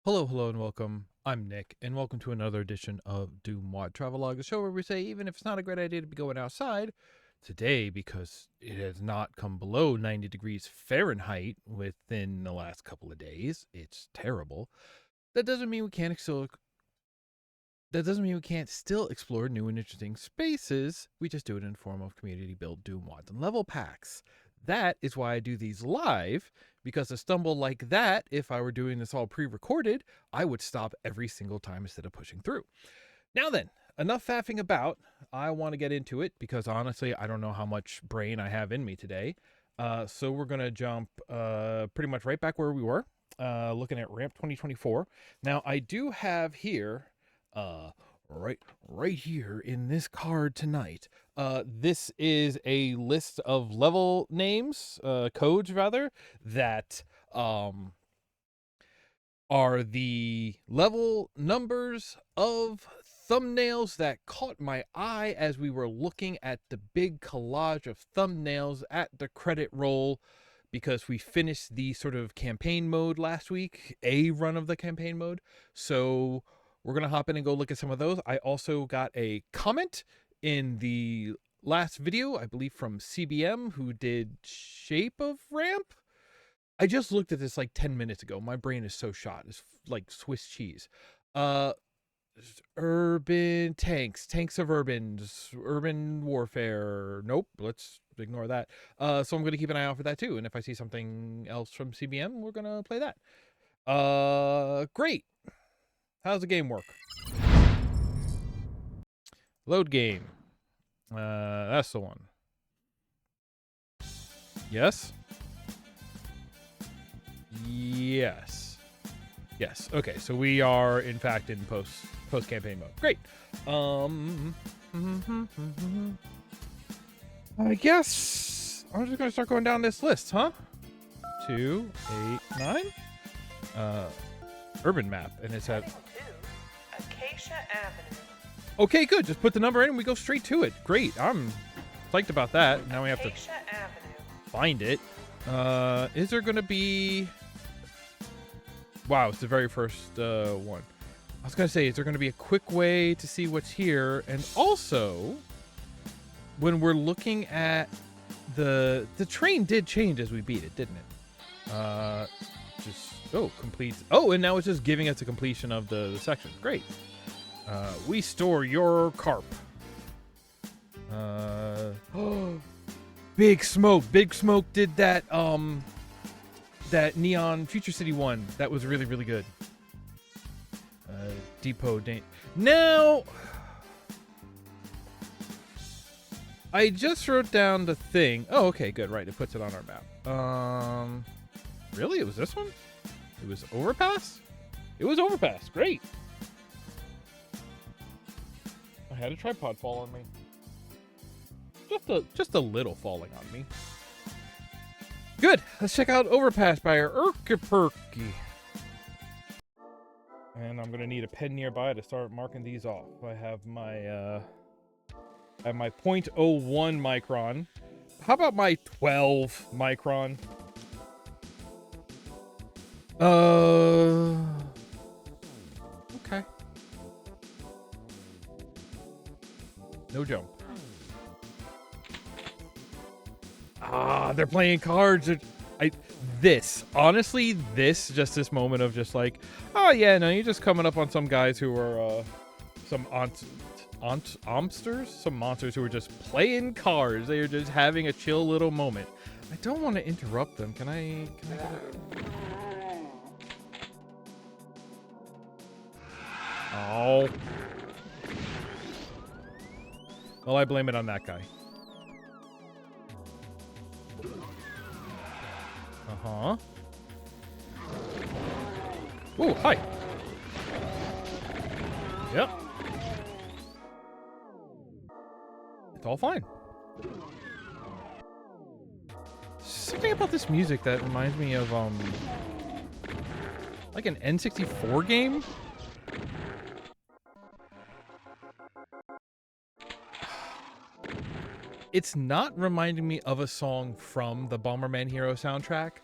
Hello, and welcome. I'm Nick, and welcome to another edition of DooM WAD Travelogue, the show where we say even if it's not a great idea to be going outside, today, because it has not come below 90 degrees Fahrenheit within the last couple of days, it's terrible. That doesn't mean we can't still explore new and interesting spaces. We just do it in the form of community-built DooM WADs and level packs. That is why I do these live, because a stumble like that, if I were doing this all pre-recorded, I would stop every single time instead of pushing through. Now then, enough faffing about. I want to get into it, because honestly, I don't know how much brain I have in me today. So we're going to jump pretty much right back where we were, looking at Ramp 2024. Now, I do have here, right here in this card tonight, this is a list of level names, codes rather, that are the level numbers of thumbnails that caught my eye as we were looking at the big collage of thumbnails at the credit roll, because we finished the sort of campaign mode last week, a run of the campaign mode. So we're going to hop in and go look at some of those. I also got a comment in the last video, I believe from CBM, who did Shape of Ramp. I just looked at this like 10 minutes ago. My brain is so shot. It's like Swiss cheese. Urban tanks of urban warfare. Nope, let's ignore that. So I'm going to keep an eye out for that too. And if I see something else from CBM, we're going to play that. Great. How's the game work? Load game. That's the one. Yes? Yes. Yes. Okay, so we are in fact in post campaign mode. Great. I guess I'm just gonna start going down this list, huh? 2, 8, 9. Urban map, and it's at Acacia Avenue. Okay, good. Just put the number in and we go straight to it. Great. I'm psyched about that. Now we have to find it. Is there going to be... Wow, it's the very first one. I was going to say, is there going to be a quick way to see what's here? And also, when we're looking at the train did change as we beat it, didn't it? Complete. Oh, and now it's just giving us the completion of the section. Great. We store your carp. Big Smoke. Big Smoke did that that Neon Future City one. That was really, really good. Depot Dane. Now, I just wrote down the thing. Oh, okay, good. Right, it puts it on our map. Really? It was this one? It was Overpass? It was Overpass. Great. I had a tripod fall on me. Just a little falling on me. Good. Let's check out Overpass by Perky. And I'm gonna need a pen nearby to start marking these off. I have my .01 micron. How about my 12 micron? Okay. No jump. They're playing cards. Honestly, this moment of just like, oh yeah, no, you're just coming up on some guys who are some some monsters who are just playing cards. They are just having a chill little moment. I don't want to interrupt them. Can I get it? Oh. Well, I blame it on that guy. Uh-huh. Ooh, hi. Yep. It's all fine. Something about this music that reminds me of, like an N64 game? It's not reminding me of a song from the Bomberman Hero soundtrack,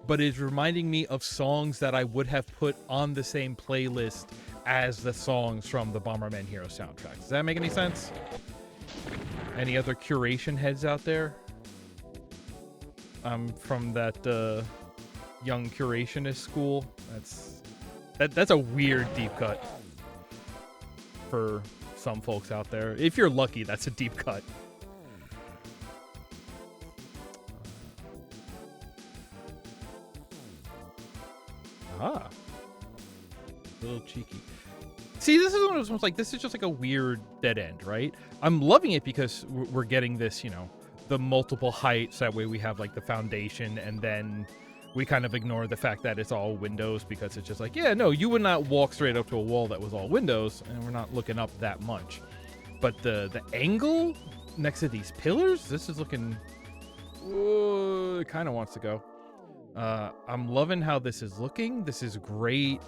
but is reminding me of songs that I would have put on the same playlist as the songs from the Bomberman Hero soundtrack. Does that make any sense? Any other curation heads out there? I'm from that young curationist school. That's a weird deep cut for some folks out there. If you're lucky, that's a deep cut. Ah, a little cheeky. See, this is one of those ones, like, this is just like a weird dead end, right? I'm loving it because we're getting this, you know, the multiple heights. That way we have like the foundation, and then we kind of ignore the fact that it's all windows, because it's just like, yeah, no, you would not walk straight up to a wall that was all windows, and we're not looking up that much. But the angle next to these pillars, this is looking, it kind of wants to go. I'm loving how this is looking. This is great.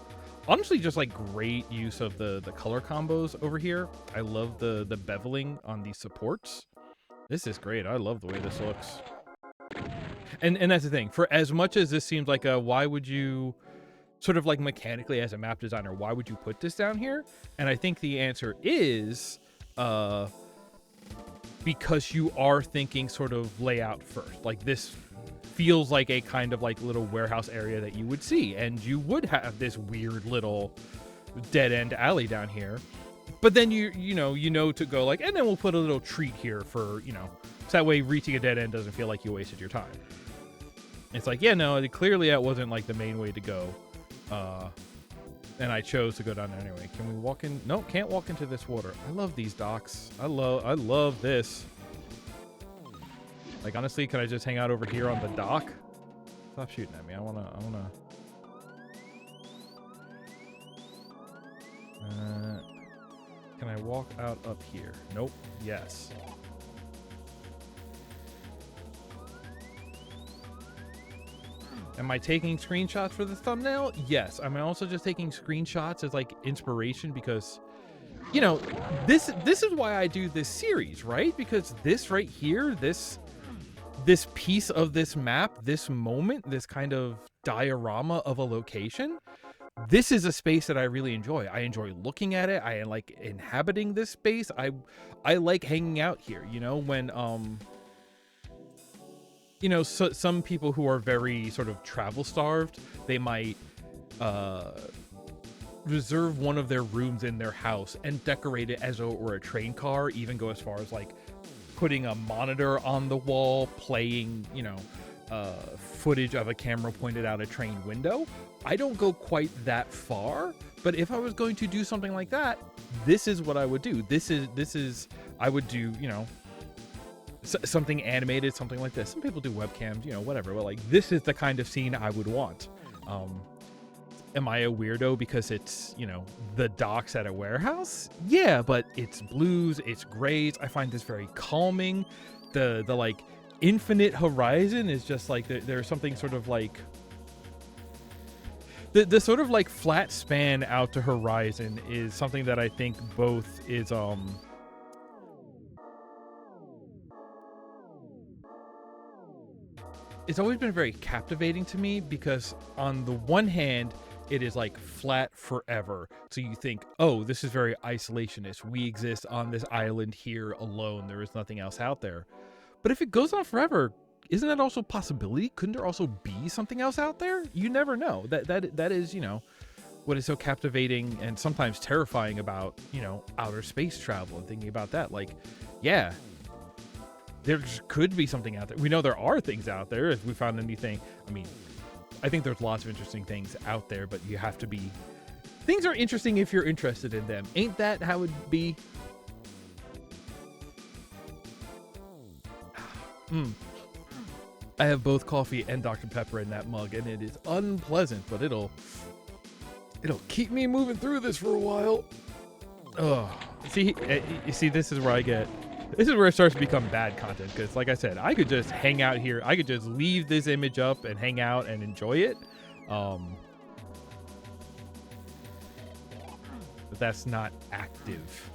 Honestly, just like great use of the color combos over here. I love the beveling on these supports. This is great. I love the way this looks. And that's the thing. For as much as this seems like a, why would you, sort of like mechanically as a map designer, why would you put this down here? And I think the answer is because you are thinking sort of layout first. Like, this feels like a kind of like little warehouse area that you would see, and you would have this weird little dead end alley down here. But then you know to go like, and then we'll put a little treat here for, you know, so that way reaching a dead end doesn't feel like you wasted your time. It's like, yeah, no, clearly that wasn't like the main way to go. And I chose to go down there anyway. Can we walk in? No, can't walk into this water. I love these docks. I love this. Like, honestly, can I just hang out over here on the dock? Stop shooting at me. I wanna. Can I walk out up here? Nope. Yes. Am I taking screenshots for the thumbnail? Yes. Am I also just taking screenshots as like inspiration? Because, you know, this is why I do this series, right? Because this right here, this piece of this map, this moment, this kind of diorama of a location, this is a space that I really enjoy. I enjoy looking at it. I like inhabiting this space. I like hanging out here, you know, when you know, so some people who are very sort of travel starved, they might reserve one of their rooms in their house and decorate it as though it were a train car, even go as far as like putting a monitor on the wall, playing, you know, footage of a camera pointed out a train window. I don't go quite that far, but if I was going to do something like that, this is what I would do. This is I would do, you know, something animated, something like this. Some people do webcams, you know, whatever. But like, this is the kind of scene I would want. Am I a weirdo because it's, you know, the docks at a warehouse? Yeah, but it's blues, it's grays. I find this very calming. The like infinite horizon is just like, there's something sort of like the sort of like flat span out to horizon is something that I think both is it's always been very captivating to me, because on the one hand, it is like flat forever. So you think, oh, this is very isolationist. We exist on this island here alone. There is nothing else out there. But if it goes on forever, isn't that also a possibility? Couldn't there also be something else out there? You never know. That is, you know, what is so captivating and sometimes terrifying about, you know, outer space travel and thinking about that. Like, yeah, there could be something out there. We know there are things out there. If we found anything, I mean, I think there's lots of interesting things out there, but you have to be, things are interesting if you're interested in them. Ain't that how it be? I have both coffee and Dr. Pepper in that mug, and it is unpleasant, but it'll keep me moving through this for a while. Oh, see, you see, this is where it starts to become bad content, because like I said, I could just hang out here. I could just leave this image up and hang out and enjoy it. But that's not active.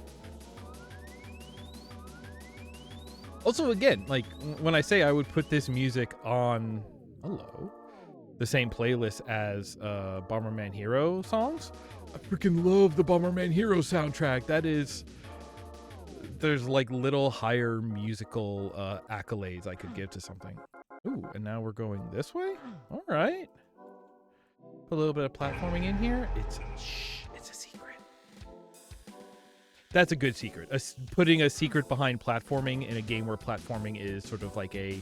Also, again, like when I say I would put this music on, hello, the same playlist as Bomberman Hero songs. I freaking love the Bomberman Hero soundtrack. There's like little higher musical accolades I could give to something. Ooh, and now we're going this way? All right. Put a little bit of platforming in here. It's a secret. That's a good secret. Putting a secret behind platforming in a game where platforming is sort of like a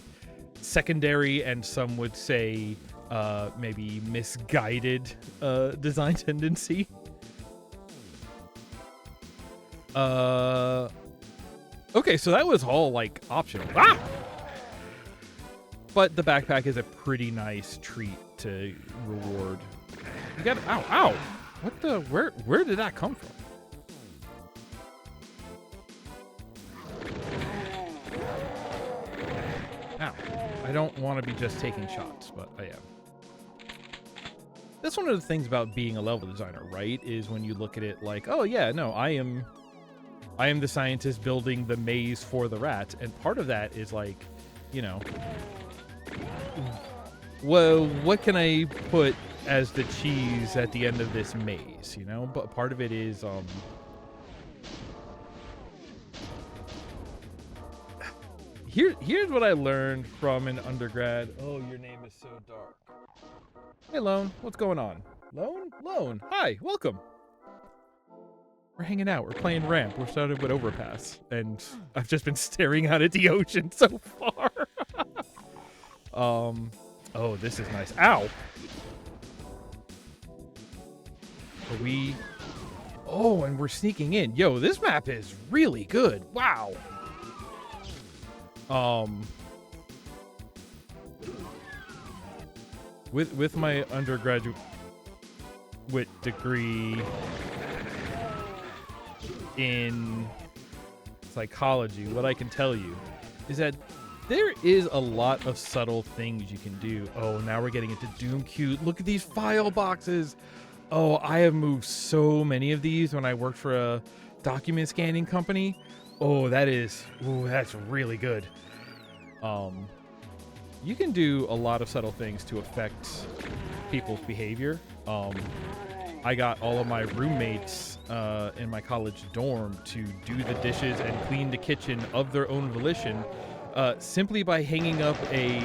secondary and some would say maybe misguided design tendency. Okay, so that was all like optional. Ah! But the backpack is a pretty nice treat to reward. You got ow. What the where did that come from? Ow. I don't want to be just taking shots, but I am. That's one of the things about being a level designer, right? Is when you look at it like, oh yeah, no, I am the scientist building the maze for the rat, and part of that is like, you know, well, what can I put as the cheese at the end of this maze, you know? But part of it is here's what I learned from an undergrad. Oh, your name is so dark. Hey, Lone, what's going on? Lone, hi, welcome. We're hanging out. We're playing ramp. We're started with Overpass, and I've just been staring out at the ocean so far. Oh, this is nice. Ow. Are we? Oh, and we're sneaking in. Yo, this map is really good. Wow. With my undergraduate degree in psychology, what I can tell you is that there is a lot of subtle things you can do. Oh, now we're getting into DooM Cute. Look at these file boxes. Oh, I have moved so many of these when I worked for a document scanning company. Oh, that's really good. You can do a lot of subtle things to affect people's behavior. I got all of my roommates in my college dorm to do the dishes and clean the kitchen of their own volition, simply by hanging up a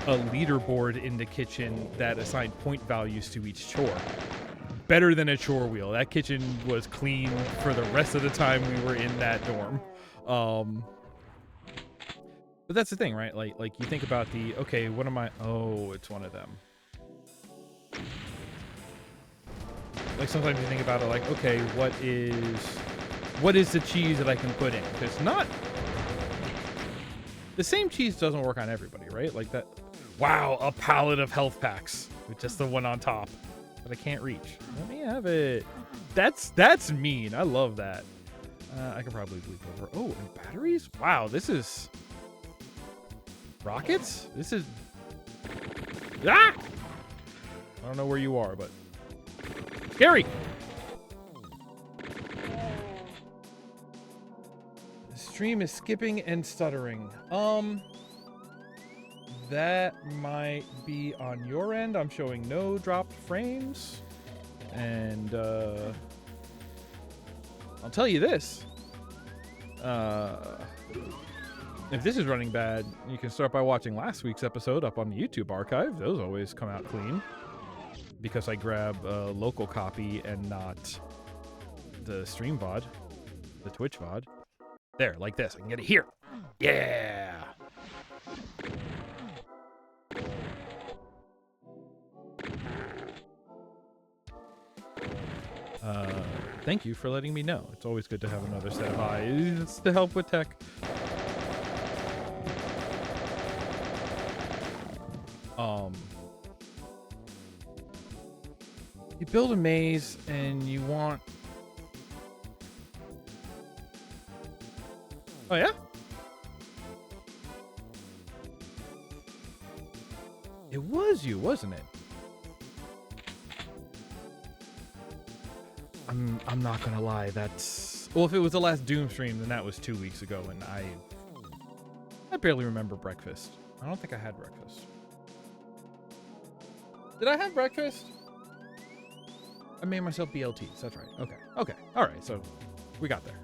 leaderboard in the kitchen that assigned point values to each chore. Better than a chore wheel. That kitchen was clean for the rest of the time we were in that dorm. But that's the thing, right? Like you think about okay, what am I? Oh, it's one of them. Like sometimes you think about it like, okay, what is the cheese that I can put in? Because not the same cheese doesn't work on everybody, right? Like that. Wow, a pallet of health packs with just the one on top that I can't reach. Let me have it. That's mean. I love that. I could probably leap over. Oh, and batteries? Wow, this is rockets? This is I don't know where you are, but scary. The stream is skipping and stuttering. That might be on your end. I'm showing no dropped frames. And I'll tell you this. If this is running bad, you can start by watching last week's episode up on the YouTube archive. Those always come out clean. Because I grab a local copy and not the stream VOD. The Twitch VOD. There, like this. I can get it here. Yeah! Thank you for letting me know. It's always good to have another set of eyes to help with tech. You build a maze and you want... Oh, yeah? It was you, wasn't it? I'm not gonna lie, that's... Well, if it was the last Doom stream, then that was 2 weeks ago, and I barely remember breakfast. I don't think I had breakfast. Did I have breakfast? I made myself BLTs. That's right. Okay. Okay. All right. So we got there.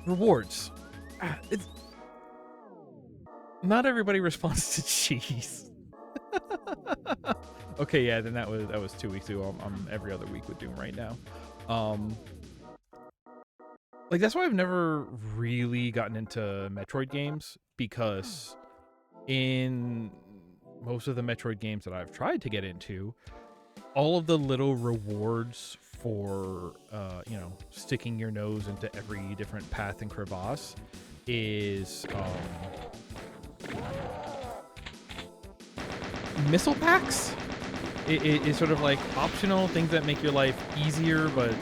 Rewards. It's not everybody responds to cheese. Okay, yeah, then that was 2 weeks ago. I'm every other week with Doom right now. Like that's why I've never really gotten into Metroid games, because in most of the Metroid games that I've tried to get into, all of the little rewards for you know, sticking your nose into every different path and crevasse is missile packs. It's sort of like optional things that make your life easier, but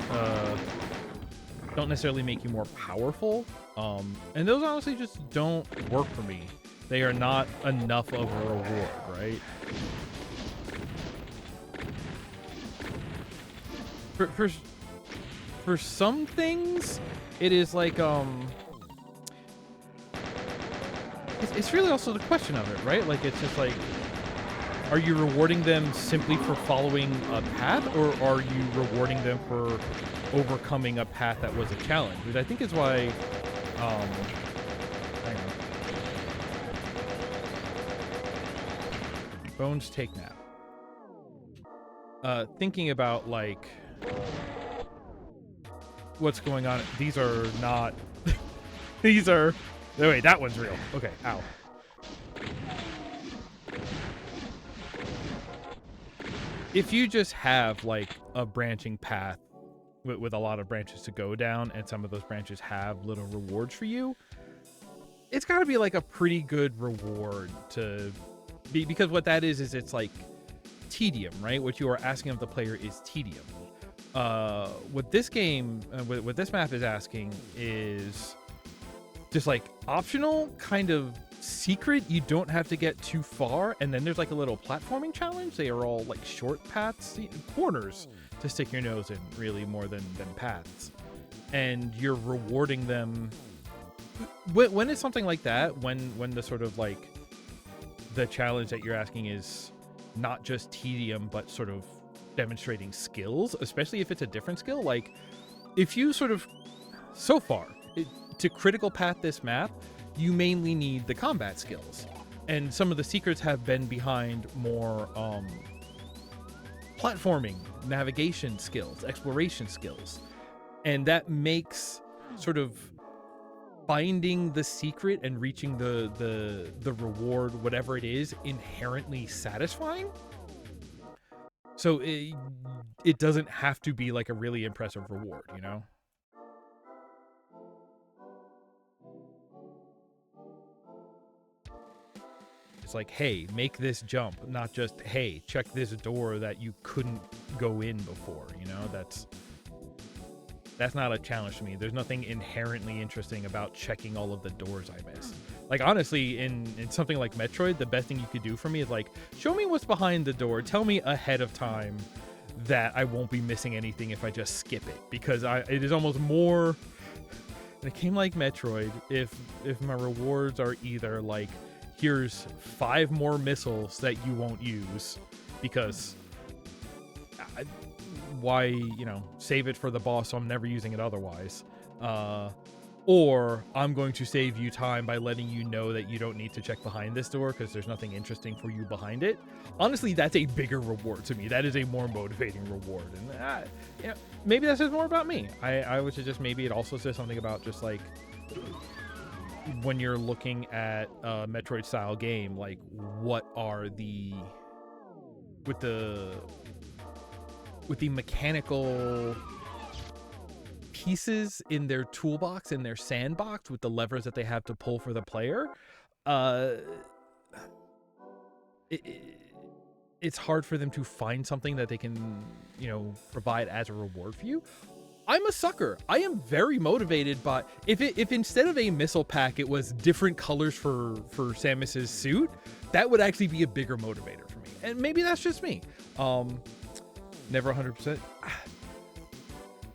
don't necessarily make you more powerful. And those honestly just don't work for me. They are not enough of a reward, right? For some things, it is like it's really also the question of it, right? Like it's just like, are you rewarding them simply for following a path, or are you rewarding them for overcoming a path that was a challenge? Which I think is why, hang on. Bones take nap. Thinking about like what's going on. These are not. These are. Oh, wait, that one's real. Okay, ow. If you just have like a branching path with a lot of branches to go down, and some of those branches have little rewards for you, it's got to be like a pretty good reward to be, because what that is it's like tedium, right? What you are asking of the player is tedium. What this game, what this map is asking is just like optional kind of secret. You don't have to get too far, and then there's like a little platforming challenge. They are all like short paths, corners to stick your nose in, really, more than paths, and you're rewarding them when it's something like that, when the sort of like the challenge that you're asking is not just tedium but sort of demonstrating skills, especially if it's a different skill. Like if you sort of, so far, to critical path this map, you mainly need the combat skills, and some of the secrets have been behind more platforming, navigation skills, exploration skills, and that makes sort of finding the secret and reaching the reward, whatever it is, inherently satisfying. So it doesn't have to be like a really impressive reward, you know? It's like, hey, make this jump, not just, hey, check this door that you couldn't go in before, you know? That's not a challenge to me. There's nothing inherently interesting about checking all of the doors I missed. Like, honestly, in something like Metroid, the best thing you could do for me is like, show me what's behind the door. Tell me ahead of time that I won't be missing anything if I just skip it. Because it is almost more in a game like Metroid, if my rewards are either like, here's 5 more missiles that you won't use because why, you know, save it for the boss so I'm never using it otherwise, or I'm going to save you time by letting you know that you don't need to check behind this door because there's nothing interesting for you behind it. Honestly, that's a bigger reward to me. That is a more motivating reward, and you know, maybe that says more about me. I would suggest maybe it also says something about just like when you're looking at a Metroid style game, like what are the with the mechanical pieces in their toolbox, in their sandbox, with the levers that they have to pull for the player, it's hard for them to find something that they can, you know, provide as a reward for you. I'm a sucker. I am very motivated by if instead of a missile pack it was different colors for Samus's suit, that would actually be a bigger motivator for me. And maybe that's just me. Never 100%.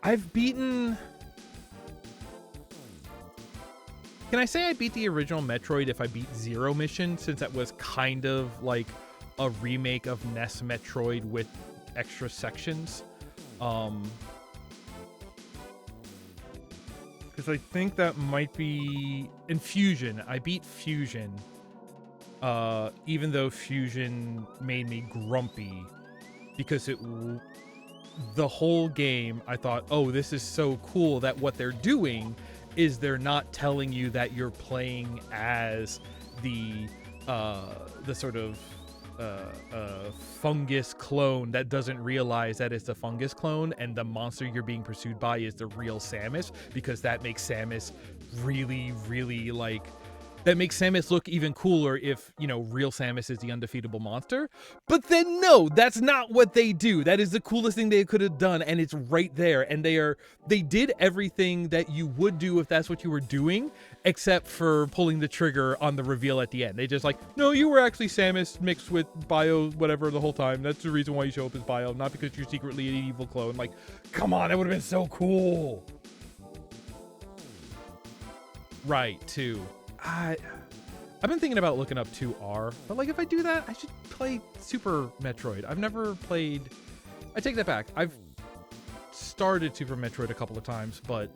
I've beaten Can I say I beat the original Metroid if I beat Zero Mission, since that was kind of like a remake of NES Metroid with extra sections? Because I think that might be in Fusion. I beat Fusion, even though Fusion made me grumpy because the whole game I thought, oh, this is so cool that what they're doing is they're not telling you that you're playing as the sort of fungus clone that doesn't realize that it's a fungus clone, and the monster you're being pursued by is the real Samus, because that makes Samus really, really like, that makes Samus look even cooler if, you know, real Samus is the undefeatable monster. But then no, that's not what they do. That is the coolest thing they could have done, and it's right there. And they did everything that you would do if that's what you were doing, except for pulling the trigger on the reveal at the end. They just like, no, you were actually Samus mixed with Bio whatever the whole time. That's the reason why you show up as Bio, not because you're secretly an evil clone. Like, come on, that would have been so cool. Right, too. I've been thinking about looking up 2R, but like if I do that, I should play Super Metroid. I've never played. I take that back. I've started Super Metroid a couple of times, but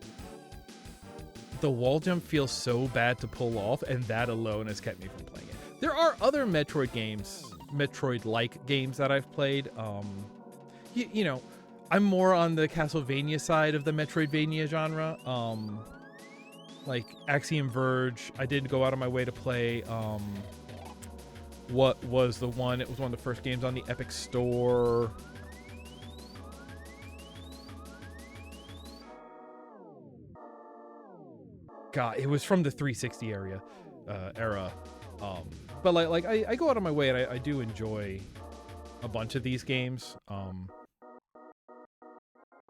the wall jump feels so bad to pull off, and that alone has kept me from playing it. There are other Metroid games, Metroid-like games that I've played. You know, I'm more on the Castlevania side of the Metroidvania genre. Like Axiom Verge, I did go out of my way to play. What was the one? It was one of the first games on the Epic Store. God, it was from the 360 era. But like I go out of my way, and I do enjoy a bunch of these games.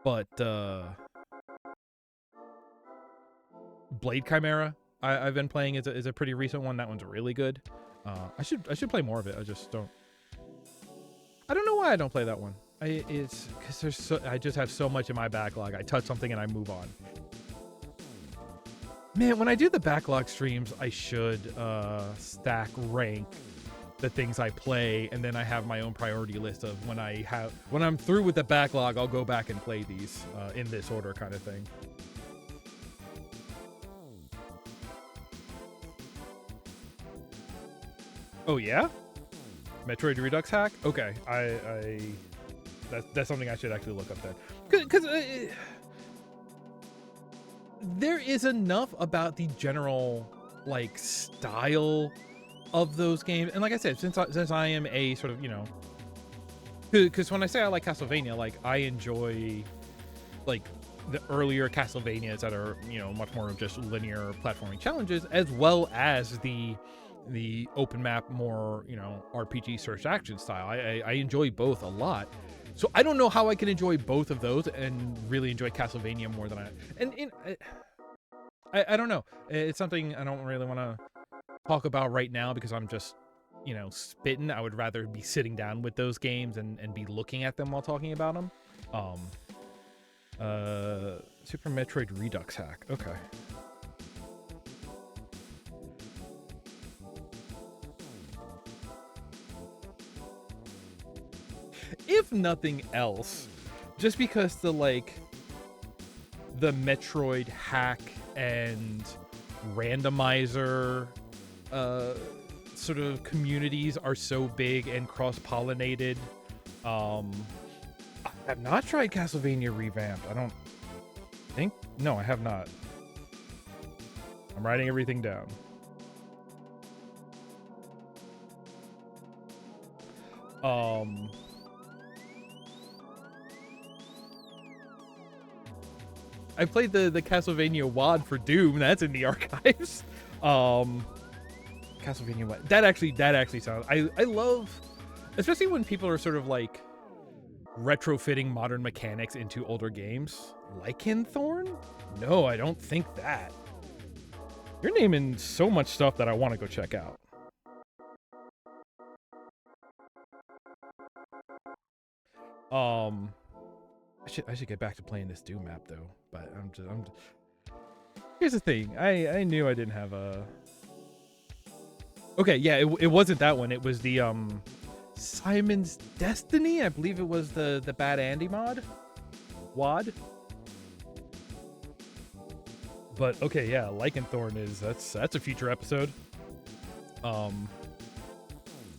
But Blade Chimera I've been playing is a pretty recent one. That one's really good. I should play more of it. I don't know why I don't play that one. It's because I just have so much in my backlog. I touch something and I move on. Man, when I do the backlog streams, I should stack rank the things I play, and then I have my own priority list of when I'm through with the backlog, I'll go back and play these in this order, kind of thing. Oh yeah, Metroid Redux hack. Okay, that's something I should actually look up then, because there is enough about the general like style of those games, and like I said, since I am a sort of, you know, because when I say I like Castlevania, like I enjoy like the earlier Castlevanias that are, you know, much more of just linear platforming challenges, as well as the open map, more, you know, RPG search action style. I enjoy both a lot. So I don't know how I can enjoy both of those and really enjoy Castlevania more than I don't know. It's something I don't really want to talk about right now because I'm just, you know, spitting. I would rather be sitting down with those games and be looking at them while talking about them. Super Metroid Redux hack. Okay. If nothing else, just because the Metroid hack and randomizer sort of communities are so big and cross-pollinated. I have not tried Castlevania Revamped. I don't think. No, I have not. I'm writing everything down. I played the Castlevania WAD for DooM. That's in the archives. Castlevania WAD. That actually sounds. I love, especially when people are sort of like retrofitting modern mechanics into older games. Lycanthorn? No, I don't think that. You're naming so much stuff that I want to go check out. I should get back to playing this DooM map though, but Here's the thing. I knew I didn't have a... Okay, yeah, it wasn't that one. It was the Simon's Destiny. I believe it was the Bad Andy mod. WAD. But okay, yeah, Lycanthorn is that's a future episode. If I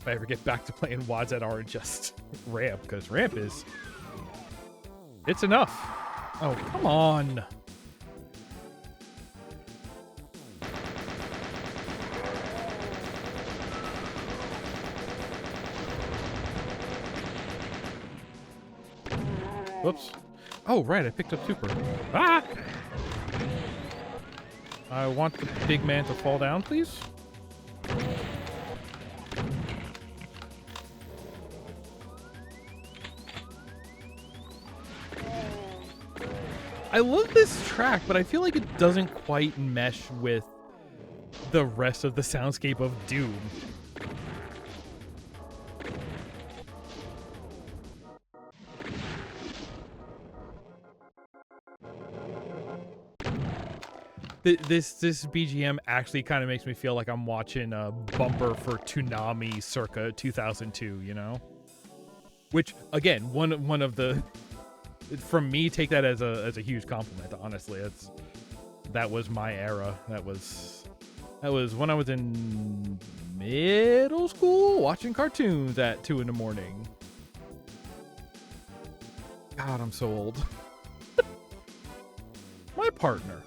ever get back to playing WADs that aren't just ramp, because ramp is it's enough. Oh, come on. Whoops. Oh, right, I picked up super. Ah! I want the big man to fall down, please. I love this track, but I feel like it doesn't quite mesh with the rest of the soundscape of Doom. This BGM actually kind of makes me feel like I'm watching a bumper for Toonami circa 2002, you know? Which, again, one of the... From me, take that as a huge compliment, honestly. That was my era. That was when I was in middle school watching cartoons at 2 in the morning. God, I'm so old. My partner.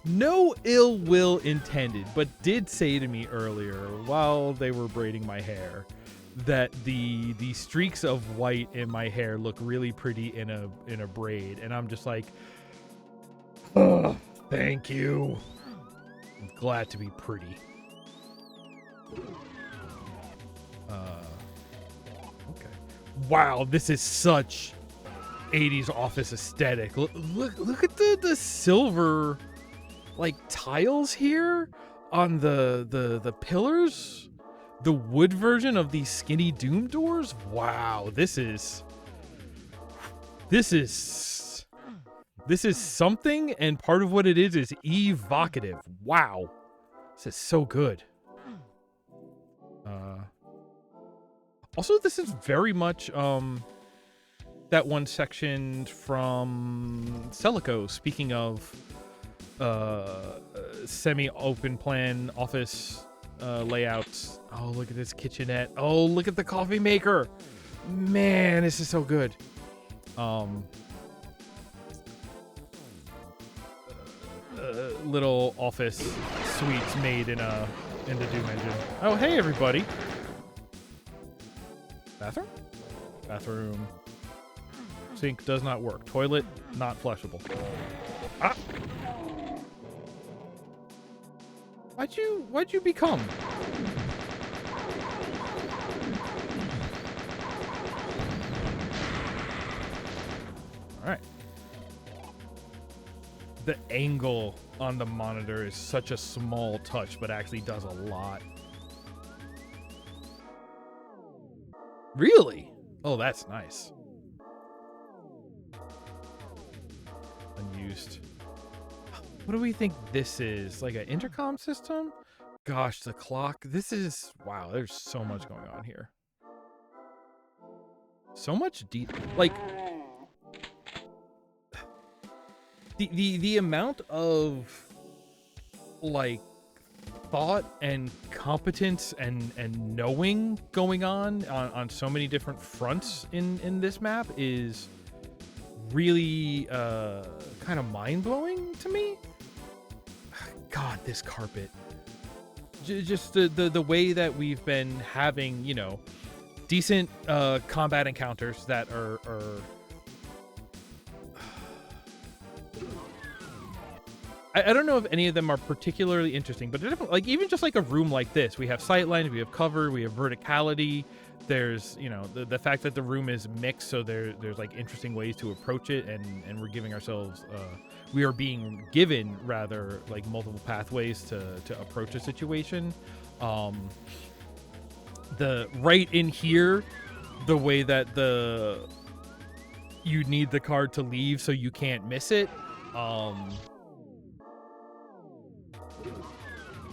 No ill will intended, but did say to me earlier while they were braiding my hair that the streaks of white in my hair look really pretty in a braid, and I'm just like, oh, thank you. I'm glad to be pretty. Okay. Wow, this is such 80s office aesthetic. Look at the silver like tiles here on the pillars. The wood version of these skinny Doom doors. Wow, this is something, and part of what it is evocative. Wow, this is so good. Also, this is very much that one section from Celico. Speaking of semi-open plan office layouts. Oh, look at this kitchenette. Oh, look at the coffee maker. Man, this is so good. Little office suites made in the Doom engine. Oh, hey everybody. Bathroom? Bathroom. Sink does not work. Toilet not flushable. Ah. Why'd you become? All right. The angle on the monitor is such a small touch, but actually does a lot. Really? Oh, that's nice. Unused. What do we think this is? Like an intercom system? Gosh, the clock. This is... Wow, there's so much going on here. So much like... The amount of... like... thought and competence and knowing going on so many different fronts in this map is really kind of mind-blowing to me. God, this carpet. Just the way that we've been having, you know, decent combat encounters that are I don't know if any of them are particularly interesting, but they're definitely, like, even just like a room like this, we have sightlines, we have cover, we have verticality. There's, you know, the fact that the room is mixed, so there's like interesting ways to approach it, and we're giving ourselves we are being given rather like multiple pathways to approach a situation. The right in here, the way that the you need the card to leave so you can't miss it.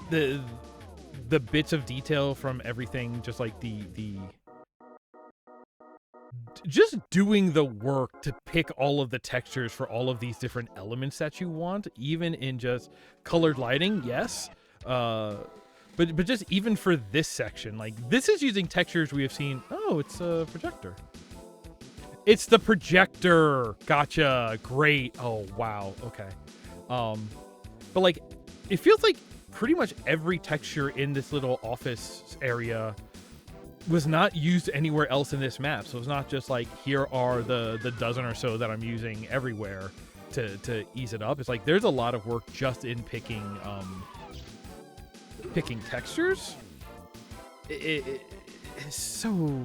The bits of detail from everything, just like just doing the work to pick all of the textures for all of these different elements that you want, even in just colored lighting, yes. But just even for this section, like this is using textures we have seen. Oh, it's a projector. It's the projector. Gotcha. Great. Oh, wow. Okay. But like, it feels like pretty much every texture in this little office area was not used anywhere else in this map. So it's not just like, here are the dozen or so that I'm using everywhere to ease it up. It's like, there's a lot of work just in picking textures. It's so,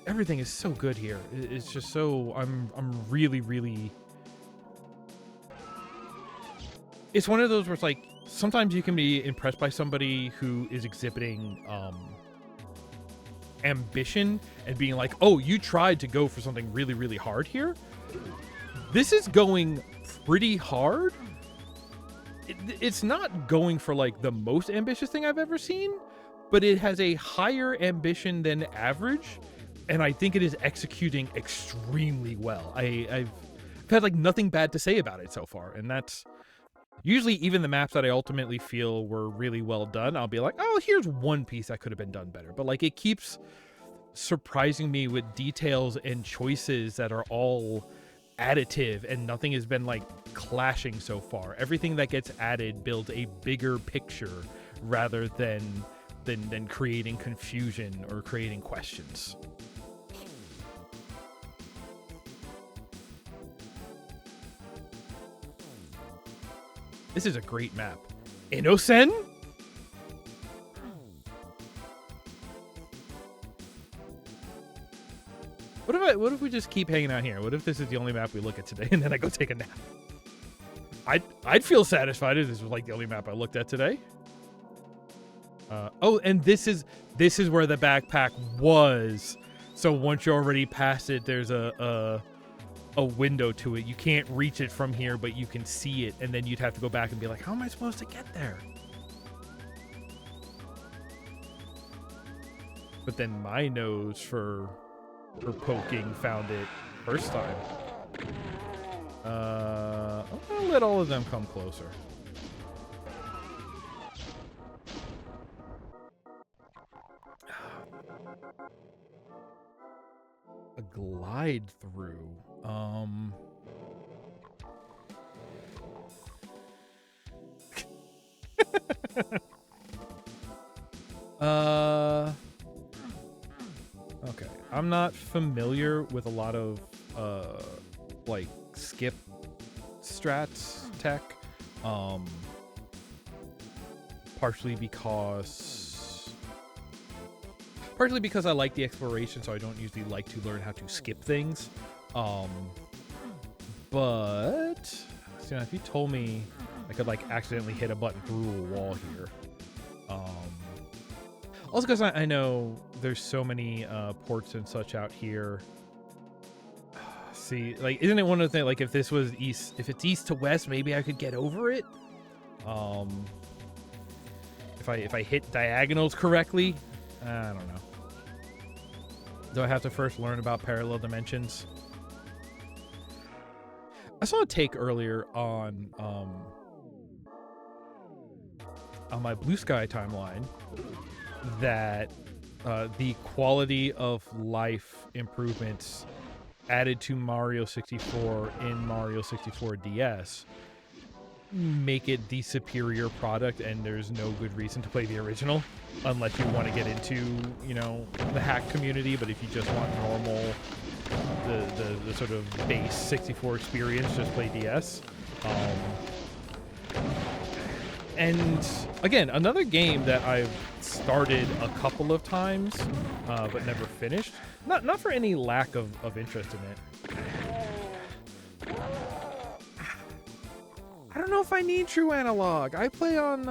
everything is so good here. It's just so, I'm really, it's one of those where it's like, sometimes you can be impressed by somebody who is exhibiting ambition and being like, oh, you tried to go for something really hard here. This is going pretty hard. It's not going for like the most ambitious thing I've ever seen, but it has a higher ambition than average, and I think it is executing extremely well. I've had like nothing bad to say about it so far, and that's usually even the maps that I ultimately feel were really well done. I'll be like, oh, here's one piece that could have been done better, but like it keeps surprising me with details and choices that are all additive, and nothing has been like clashing so far. Everything that gets added builds a bigger picture rather than creating confusion or creating questions. This is a great map. Innocen? What if we just keep hanging out here? What if this is the only map we look at today and then I go take a nap? I'd feel satisfied if this was like the only map I looked at today. Oh, and this is where the backpack was. So once you're already past it, there's a window to it. You can't reach it from here, but you can see it, and then you'd have to go back and be like, how am I supposed to get there? But then my nose for poking found it first time. I'm gonna let all of them come closer. A glide through. Okay. I'm not familiar with a lot of like skip strats tech. Partially because I like the exploration, so I don't usually like to learn how to skip things. But you know, if you told me I could like accidentally hit a button through a wall here. Also because I know there's so many ports and such out here. See, like, isn't it one of the things, like, if this was east, if it's east to west, maybe I could get over it. If I hit diagonals correctly, I don't know. Do I have to first learn about parallel dimensions? I saw a take earlier on my Blue Sky timeline that the quality of life improvements added to Mario 64 in Mario 64 DS make it the superior product, and there's no good reason to play the original unless you want to get into, you know, the hack community. But if you just want normal, the sort of base 64 experience, just play DS. And again, another game that I've started a couple of times but never finished, not for any lack of interest in it. I don't know if I need true analog. I play on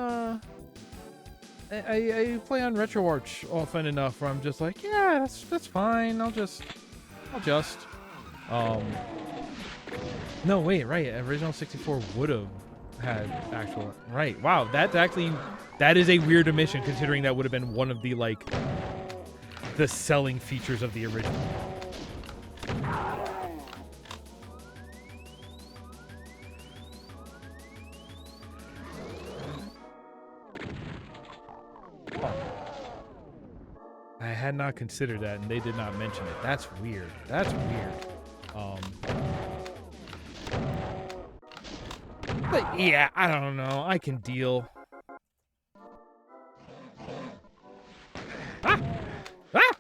I play on RetroArch often enough where I'm just like, yeah, that's fine. I'll just No, wait, right. Original 64 would have had actual. Right. Wow. That's actually. That is a weird omission considering that would have been one of the, like, the selling features of the original. I had not considered that, and they did not mention it. That's weird. That's weird. But yeah, I don't know. I can deal. Ah! Ah!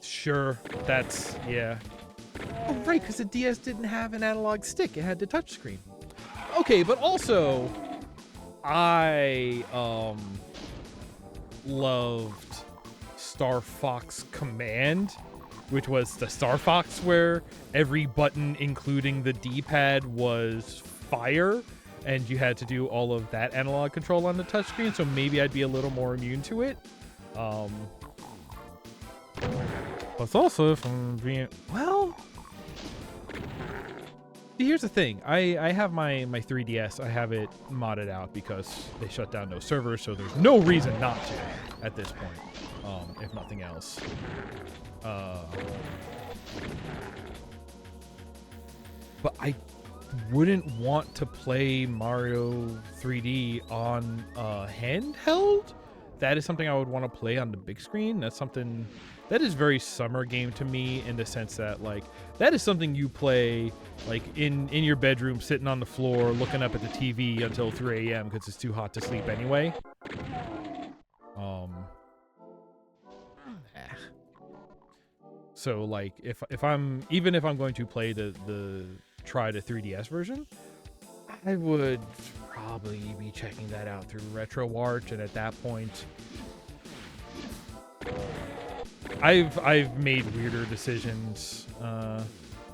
Sure, that's, yeah. Oh, right, because the DS didn't have an analog stick. It had the touchscreen. Okay, but also, I loved Star Fox Command, which was the Star Fox where every button, including the D-pad, was fire, and you had to do all of that analog control on the touchscreen, so maybe I'd be a little more immune to it. But also, if I'm being... Well... Here's the thing. I have my 3DS. I have it modded out because they shut down no servers, so there's no reason not to at this point, if nothing else. But I wouldn't want to play Mario 3D on handheld. That is something I would want to play on the big screen. That's something that is very summer game to me, in the sense that, like, that is something you play like in your bedroom, sitting on the floor looking up at the TV until 3 a.m. because it's too hot to sleep anyway. So like if I'm going to play try the 3DS version, I would probably be checking that out through RetroArch, and at that point I've made weirder decisions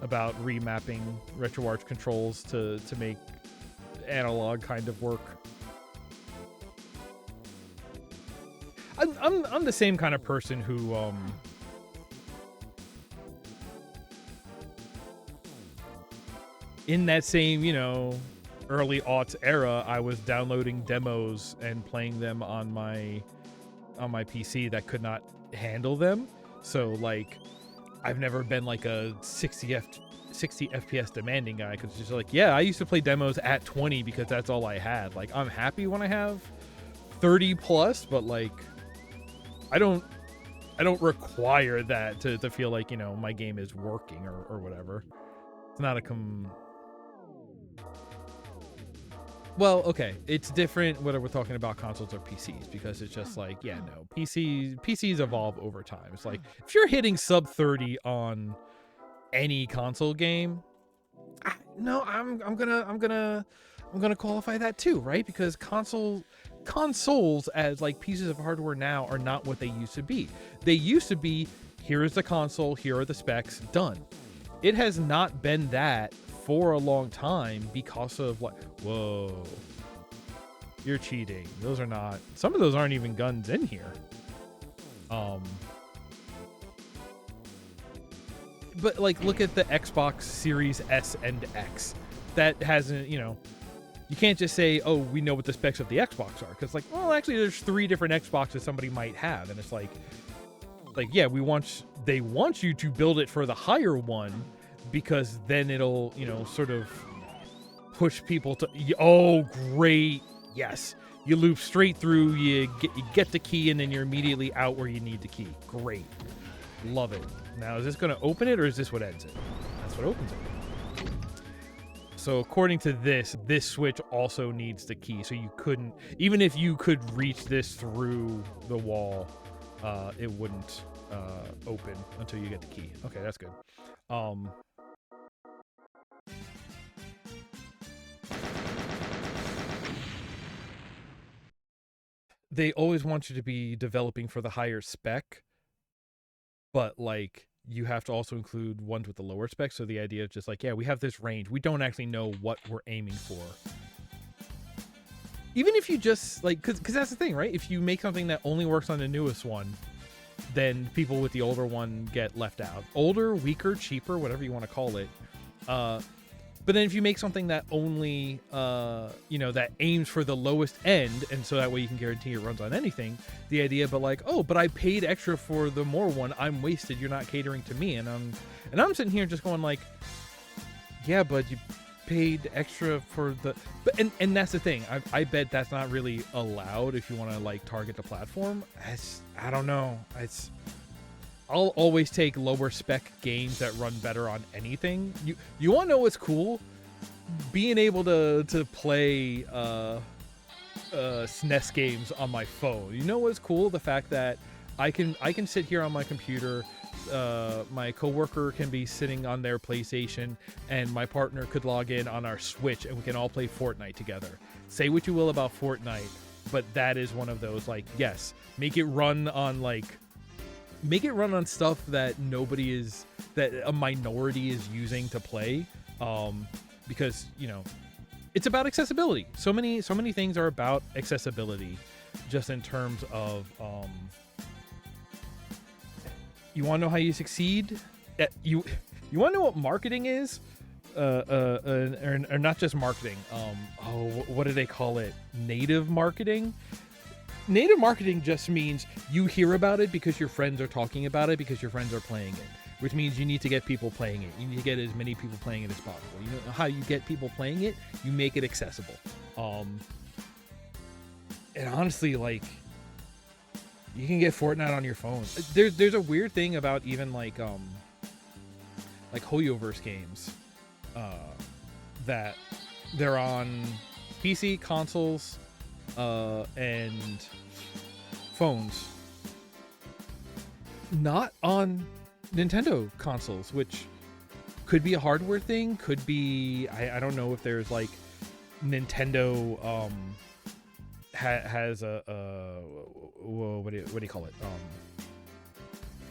about remapping RetroArch controls to make analog kind of work. I'm the same kind of person who in that same, early aughts era, I was downloading demos and playing them on my PC that could not handle them. So like I've never been like a 60 FPS demanding guy, because it's just like, yeah, I used to play demos at 20 because that's all I had. Like, I'm happy when I have 30 plus, but like I don't require that to feel like, my game is working or whatever. It's not a well, okay, it's different whether we're talking about consoles or PCs, because it's just like, yeah, no, PCs evolve over time. It's like, if you're hitting sub 30 on any console game, no, I'm gonna qualify that too, right? Because consoles as like pieces of hardware now are not what they used to be. They used to be, here is the console, here are the specs, done. It has not been that for a long time because of like, whoa, you're cheating. Those are not, some of those aren't even guns in here. But like, look at the Xbox Series S and X. That hasn't, you can't just say, oh, we know what the specs of the Xbox are, because like, well, actually there's 3 different Xboxes somebody might have, and it's like yeah, they want you to build it for the higher one, because then it'll, sort of push people to, oh, great, yes, you loop straight through, you get the key, and then you're immediately out where you need the key. Great, love it. Now, is this going to open it, or is this what ends it? That's what opens it. So according to this switch also needs the key, so you couldn't, even if you could reach this through the wall, it wouldn't open until you get the key. Okay, that's good. They always want you to be developing for the higher spec, but like, you have to also include ones with the lower spec. So the idea is just like, yeah, we have this range. We don't actually know what we're aiming for. Even if you just like, because that's the thing, right? If you make something that only works on the newest one, then people with the older one get left out. Older, weaker, cheaper, whatever you want to call it. But then if you make something that only, that aims for the lowest end, and so that way you can guarantee it runs on anything, the idea, but like, oh, but I paid extra for the more one, I'm wasted, you're not catering to me. And I'm sitting here just going like, yeah, but you paid extra for the, and that's the thing. I bet that's not really allowed if you want to like target the platform. I don't know. I'll always take lower spec games that run better on anything. You want to know what's cool? Being able to play SNES games on my phone. You know what's cool? The fact that I can sit here on my computer. My coworker can be sitting on their PlayStation, and my partner could log in on our Switch, and we can all play Fortnite together. Say what you will about Fortnite, but that is one of those, like, yes, make it run on stuff that a minority is using to play, because it's about accessibility. So many things are about accessibility, just in terms of you want to know how you succeed. You want to know what marketing is, or not just marketing. What do they call it? Native marketing. Native marketing just means you hear about it because your friends are talking about it because your friends are playing it, which means you need to get people playing it. You need to get as many people playing it as possible. You know how you get people playing it? You make it accessible. And honestly, like, you can get Fortnite on your phone. There's a weird thing about even like Hoyoverse games, that they're on PC, consoles, and phones, not on Nintendo consoles, which could be a hardware thing, could be, I don't know if there's like Nintendo has a what do you call it,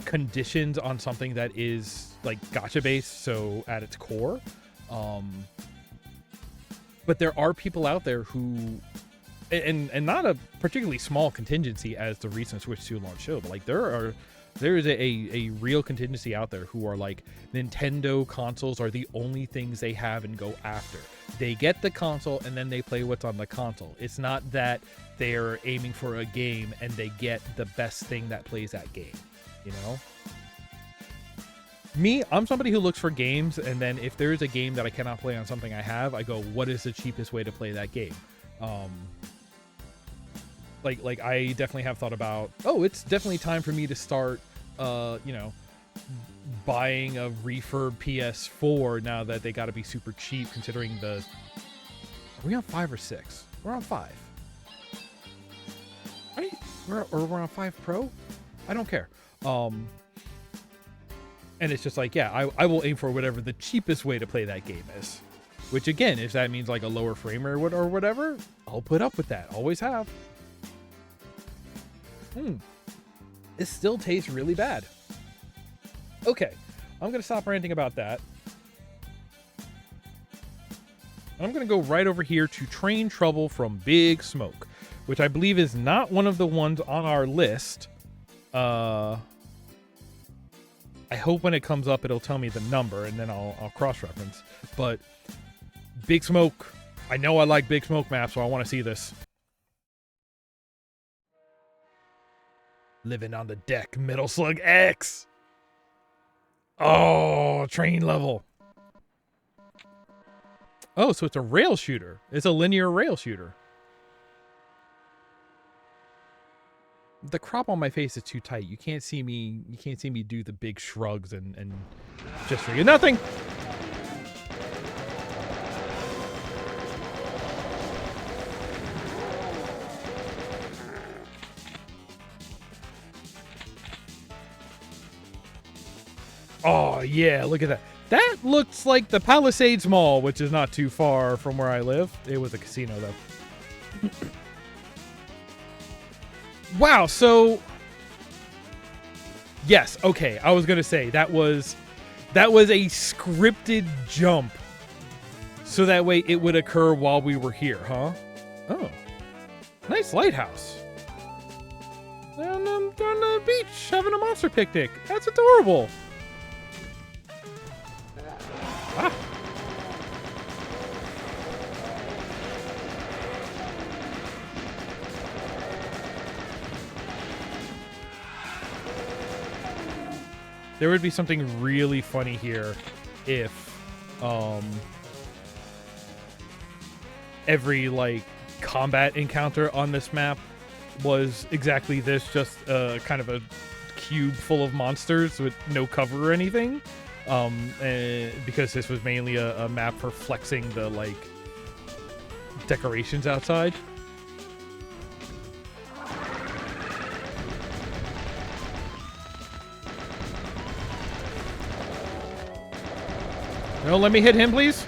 conditions on something that is like gacha based, so at its core, but there are people out there who, and not a particularly small contingency as the recent Switch 2 launch show, but like there is a real contingency out there who are like, Nintendo consoles are the only things they have and go after. They get the console and then they play what's on the console. It's not that they're aiming for a game and they get the best thing that plays that game, you know? Me, I'm somebody who looks for games, and then if there's a game that I cannot play on something I have, I go, what is the cheapest way to play that game? Like I definitely have thought about, it's definitely time for me to start, buying a refurb PS4 now that they got to be super cheap, considering are we on 5 or 6? We're on 5. Right? We're on 5 Pro? I don't care. And it's just like, yeah, I will aim for whatever the cheapest way to play that game is. Which again, if that means like a lower frame rate or whatever, I'll put up with that. Always have. It still tastes really bad. Okay, I'm going to stop ranting about that. I'm going to go right over here to Train Trouble from Big Smoke, which I believe is not one of the ones on our list. I hope when it comes up, it'll tell me the number, and then I'll cross-reference. But Big Smoke, I know I like Big Smoke maps, so I want to see this. Living on the deck, Metal Slug X. Oh, train level. Oh, so it's a rail shooter. It's a linear rail shooter. The crop on my face is too tight. You can't see me. You can't see me do the big shrugs and just forget nothing. Oh, yeah, look at that. That looks like the Palisades Mall, which is not too far from where I live. It was a casino, though. Wow, so... Yes, okay, I was going to say, that was a scripted jump. So that way it would occur while we were here, huh? Oh, nice lighthouse. on the beach having a monster picnic. That's adorable. Ah. There would be something really funny here if every like combat encounter on this map was exactly this, just kind of a cube full of monsters with no cover or anything, because this was mainly a map for flexing the like decorations outside. No, let me hit him, please.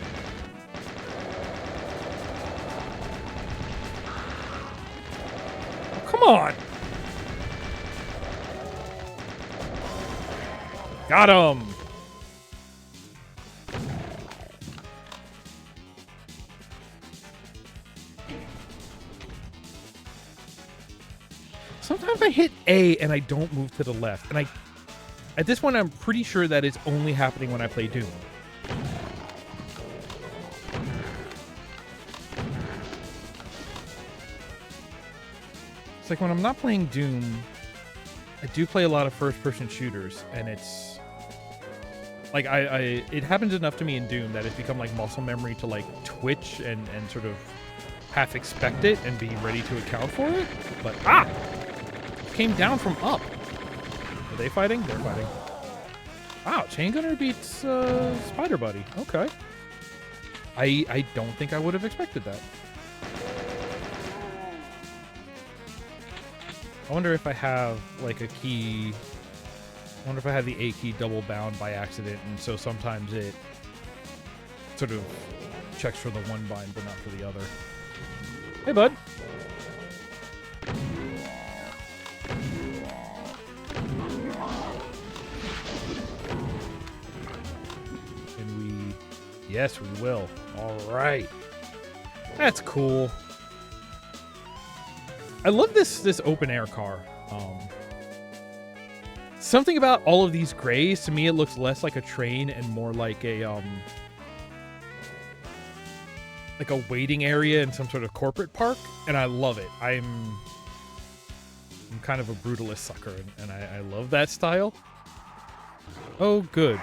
Oh, come on. Got him. Sometimes I hit A and I don't move to the left. And at this point, I'm pretty sure that is only happening when I play Doom. Like when I'm not playing Doom, I do play a lot of first-person shooters, and it's like it happens enough to me in Doom that it's become like muscle memory to like twitch and sort of half expect it and be ready to account for it. But came down from up. Are they fighting? They're fighting. Wow, Chain Gunner beats Spider Buddy. Okay. I don't think I would have expected that. I wonder if I have like a key. I wonder if I have the A key double bound by accident, and so sometimes it sort of checks for the one bind but not for the other. Hey, bud. Can we? Yes, we will. All right. That's cool. I love this open air car. Something about all of these grays, to me, it looks less like a train and more like a waiting area in some sort of corporate park, and I love it. I'm kind of a brutalist sucker, and I love that style. Oh, good.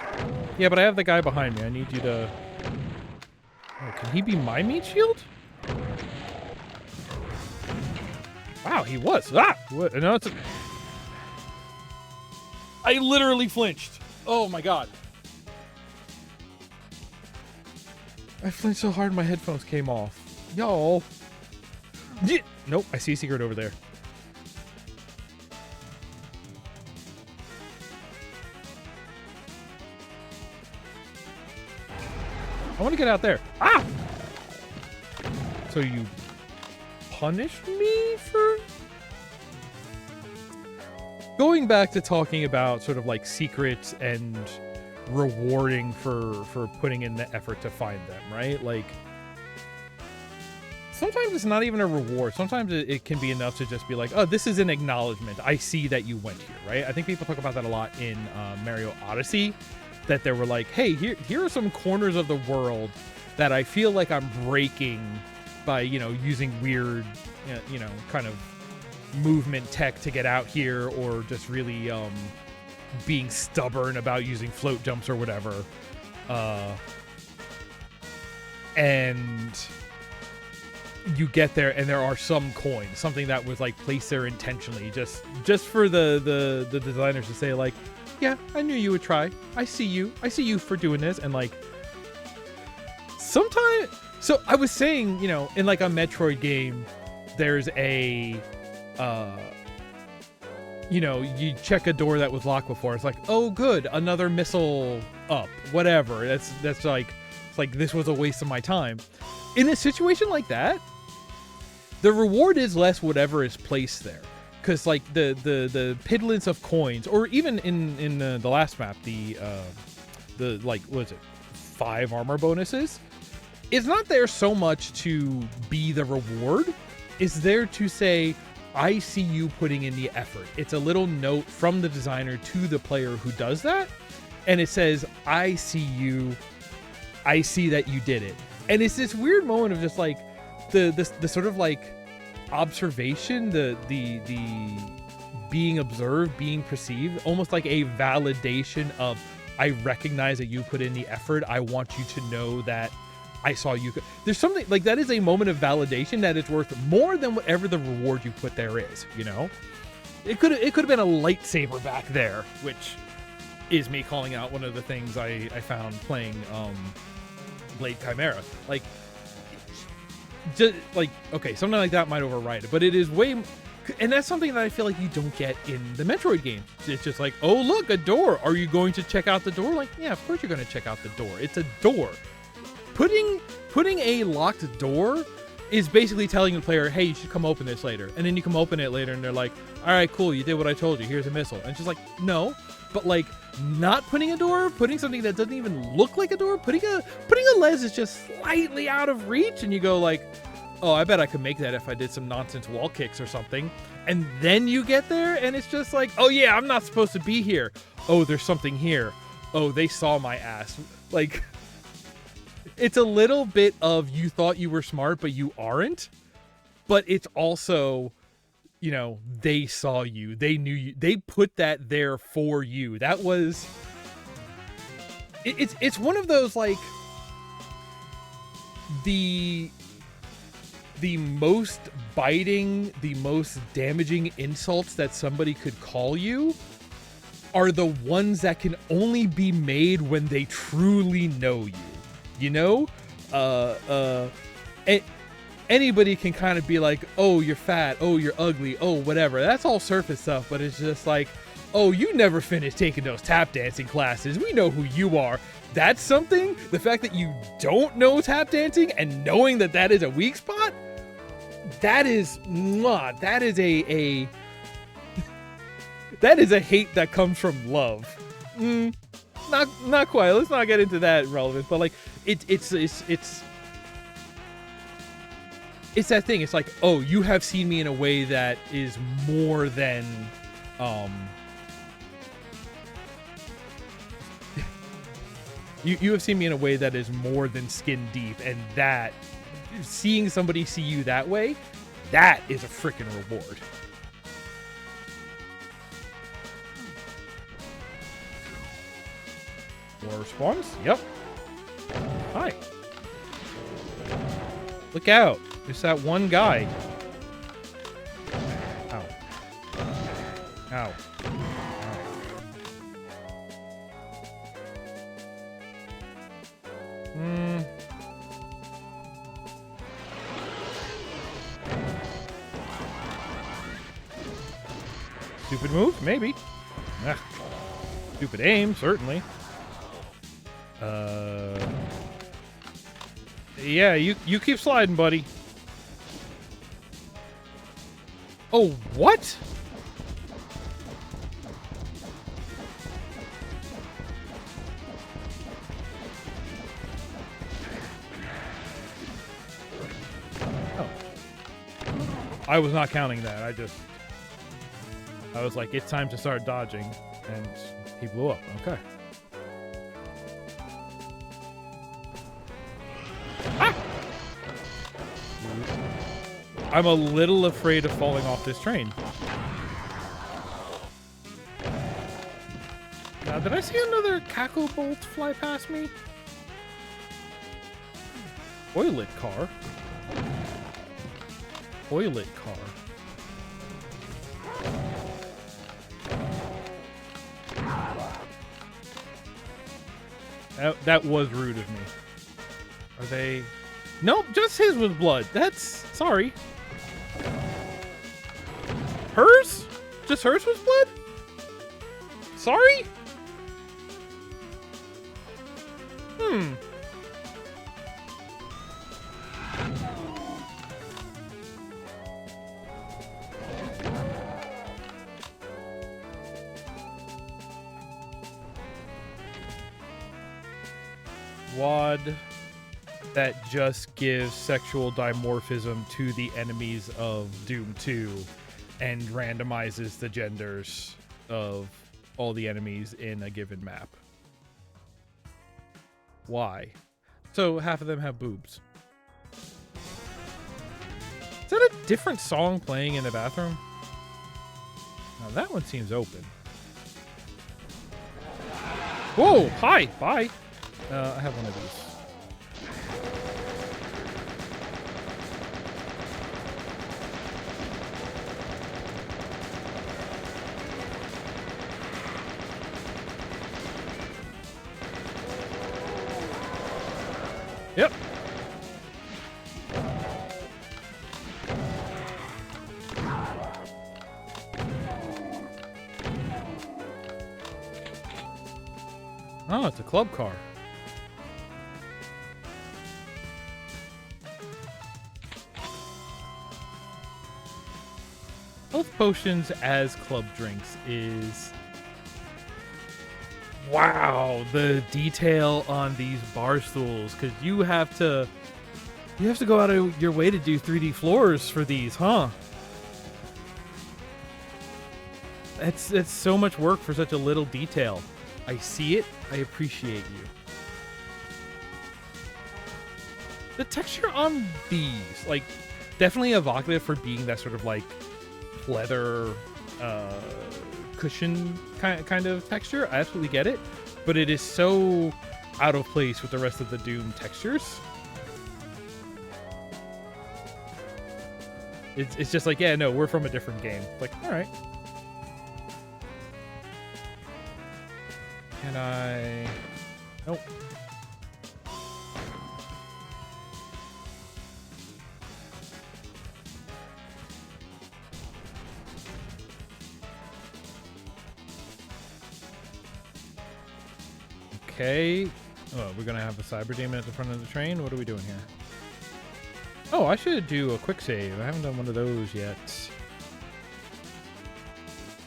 Yeah, but I have the guy behind me. I need you to... Oh, can he be my meat shield? Wow, he was. What? No, it's I literally flinched. Oh my god. I flinched so hard my headphones came off. Y'all. Yeah. Nope, I see a secret over there. I want to get out there. So you punished me for going back to talking about sort of like secrets and rewarding for putting in the effort to find them, right? Like sometimes it's not even a reward. Sometimes it can be enough to just be like, oh, this is an acknowledgement. I see that you went here, right? I think people talk about that a lot in Mario Odyssey, that they were like, hey, here are some corners of the world that I feel like I'm breaking by, using weird, kind of movement tech to get out here, or just really being stubborn about using float jumps or whatever. And you get there and there are some coins, something that was like placed there intentionally, just for the designers to say like, yeah, I knew you would try. I see you for doing this. And like sometimes, so I was saying, in like a Metroid game, there's a you check a door that was locked before. It's like, oh good, another missile up, whatever. That's like, it's like this was a waste of my time. In a situation like that, the reward is less whatever is placed there. Because like the piddlings of coins, or even in the last map, the like, what is it, 5 armor bonuses, it's not there so much to be the reward. It's there to say, I see you putting in the effort. It's a little note from the designer to the player who does that. And it says, I see you. I see that you did it. And it's this weird moment of just like the sort of like observation, the being observed, being perceived, almost like a validation of, I recognize that you put in the effort. I want you to know that I saw you. There's something like that is a moment of validation that is worth more than whatever the reward you put there is, you know? It could have been a lightsaber back there, which is me calling out one of the things I found playing Blade Chimera. Like, just like, okay, something like that might override it, but it is way, and that's something that I feel like you don't get in the Metroid games. It's just like, oh look, a door. Are you going to check out the door? Like, yeah, of course you're going to check out the door. It's a door. Putting a locked door is basically telling the player, hey, you should come open this later. And then you come open it later and they're like, all right, cool, you did what I told you. Here's a missile. And it's just like, no. But like, not putting a door, putting something that doesn't even look like a door, putting a les is just slightly out of reach, and you go like, oh, I bet I could make that if I did some nonsense wall kicks or something. And then you get there and it's just like, oh yeah, I'm not supposed to be here. Oh, there's something here. Oh, they saw my ass. Like, it's a little bit of, you thought you were smart, but you aren't. But it's also, you know, they saw you. They knew you. They put that there for you. That was... It's one of those, like... The most biting, the most damaging insults that somebody could call you are the ones that can only be made when they truly know you. You know, anybody can kind of be like, oh, you're fat, oh, you're ugly, oh, whatever. That's all surface stuff, but it's just like, oh, you never finished taking those tap dancing classes. We know who you are. That's something. The fact that you don't know tap dancing and knowing that that is a weak spot, that is a that is a hate that comes from love. Not quite. Let's not get into that relevance, but like it's that thing. It's like, oh, you have seen me in a way that is more than you have seen me in a way that is more than skin deep, and that seeing somebody see you that way, that is a freaking reward. More response? Yep. Hi. Look out. It's that one guy. Ow. Ow. Stupid move? Maybe. Stupid aim, certainly. Yeah, you keep sliding, buddy. Oh, what? Oh. I was not counting that. I was like, it's time to start dodging, and he blew up. Okay. I'm a little afraid of falling off this train. Now, did I see another cackle bolt fly past me? Toilet car? Toilet car. That was rude of me. Are they... Nope, just his with blood. That's... Sorry. Hers? Just hers with blood? Sorry? WAD that just gives sexual dimorphism to the enemies of Doom 2. and randomizes the genders of all the enemies in a given map. Why? So half of them have boobs. Is that a different song playing in the bathroom? Now that one seems open. Whoa! Hi! Bye! I have one of these. Yep. Oh, it's a club car. Health potions as club drinks is... Wow, the detail on these bar stools, because you have to go out of your way to do 3D floors for these, huh? It's so much work for such a little detail. I see it. I appreciate you. The texture on these, like, definitely evocative for being that sort of like leather cushion kind of texture. I absolutely get it, but it is so out of place with the rest of the Doom textures. It's just like, yeah, no, we're from a different game. Like, all right. Can I... Nope. Okay. Oh, we're gonna have a cyber demon at the front of the train? What are we doing here? Oh, I should do a quick save. I haven't done one of those yet.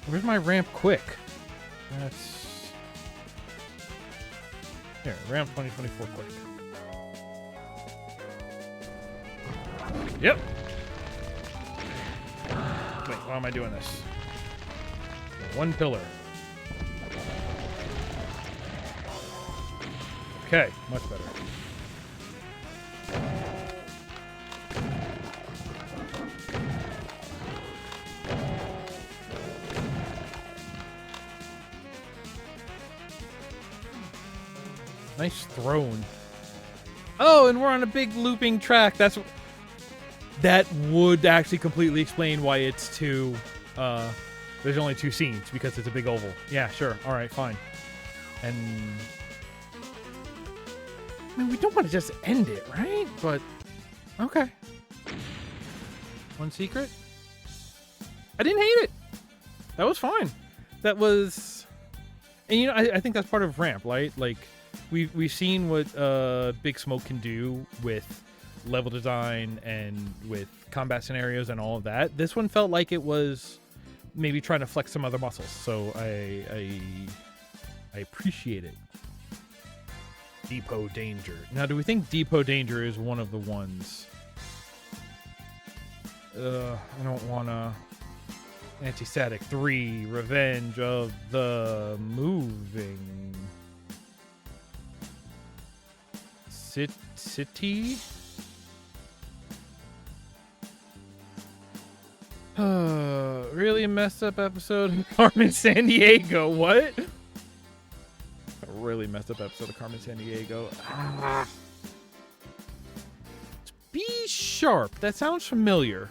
Where's my ramp quick? That's... Here, ramp 2024 quick. Yep. Wait, why am I doing this? One pillar. Okay, much better. Nice throne. Oh, and we're on a big looping track. That would actually completely explain why it's two. There's only two scenes because it's a big oval. Yeah, sure. All right, fine. And I mean, we don't want to just end it, right? But okay. One secret. I didn't hate it. That was fine. That was, and you know, I think that's part of ramp, right? Like. We've seen what Big Smoke can do with level design and with combat scenarios and all of that. This one felt like it was maybe trying to flex some other muscles, so I appreciate it. Depot Danger. Now, do we think Depot Danger is one of the ones? I don't wanna. Anti-Static 3, Revenge of the Moving. City? Really messed up episode of Carmen Sandiego. What? A really messed up episode of Carmen Sandiego. It's bsharp. That sounds familiar.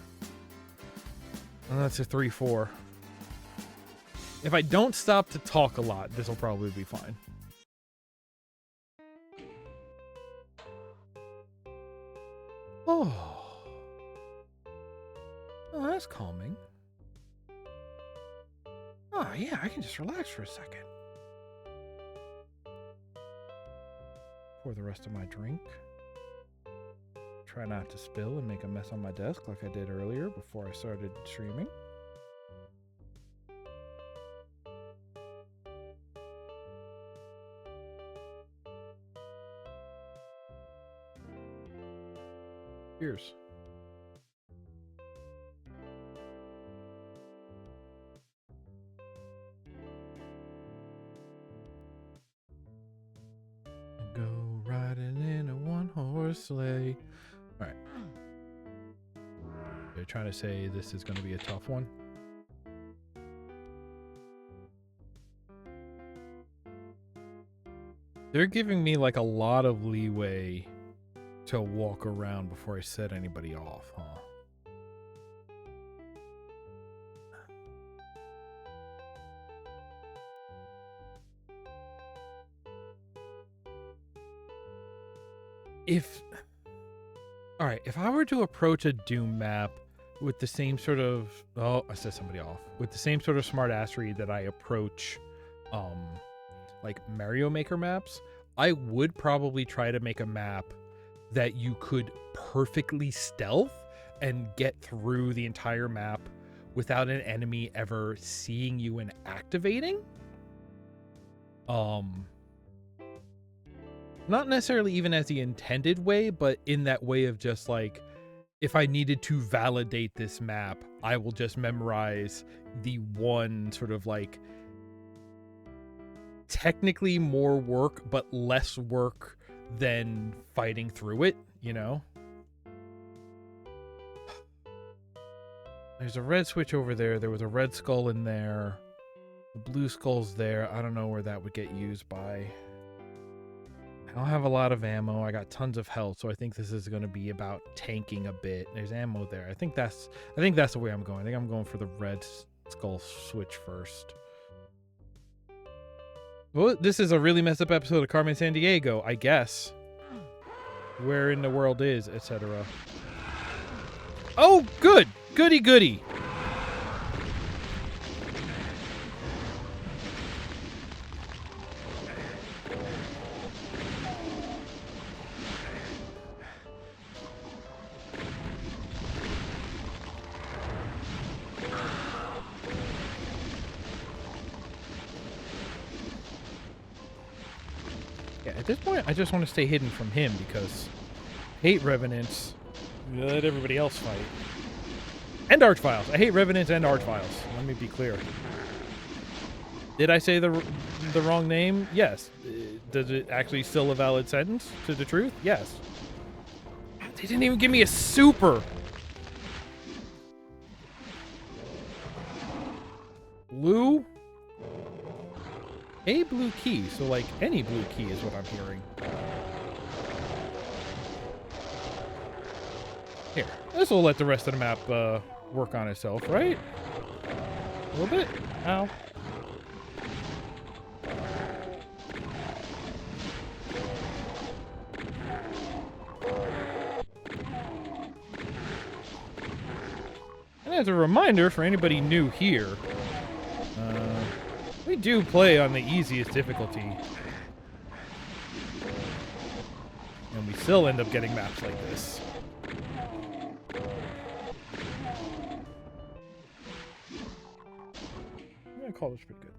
Oh, that's a 3-4. If I don't stop to talk a lot, this will probably be fine. Oh, that's calming. Oh, yeah, I can just relax for a second. Pour the rest of my drink. Try not to spill and make a mess on my desk like I did earlier before I started streaming. Cheers. riding in a one-horse sleigh. All right. They're trying to say this is going to be a tough one. They're giving me like a lot of leeway to walk around before I set anybody off, huh? All right, if I were to approach a Doom map with the same sort of, oh, I set somebody off, with the same sort of smartassery that I approach, like Mario Maker maps, I would probably try to make a map that you could perfectly stealth and get through the entire map without an enemy ever seeing you and activating. Not necessarily even as the intended way, but in that way of just like, if I needed to validate this map, I will just memorize the one sort of like technically more work, but less work than fighting through it, you know? There's a red switch over there. There was a red skull in there. The blue skull's there. I don't know where that would get used by. I don't have a lot of ammo. I got tons of health, so I think this is going to be about tanking a bit. There's ammo there. I think that's the way I'm going. I think I'm going for the red skull switch first. Well, this is a really messed up episode of Carmen Sandiego, I guess. Where in the world is, etc. Oh, good. Goody goody. Yeah, at this point, I just want to stay hidden from him because I hate Revenants. Let everybody else fight. And Archviles. I hate Revenants and Archviles. Let me be clear. Did I say the wrong name? Yes. Does it actually still a valid sentence to the truth? Yes. They didn't even give me a super. Blue? A blue key. So, like, any blue key is what I'm hearing. Here. This will let the rest of the map work on itself, right? A little bit? Ow. And as a reminder for anybody new here, we do play on the easiest difficulty. And we still end up getting maps like this. I'm gonna call this pretty good.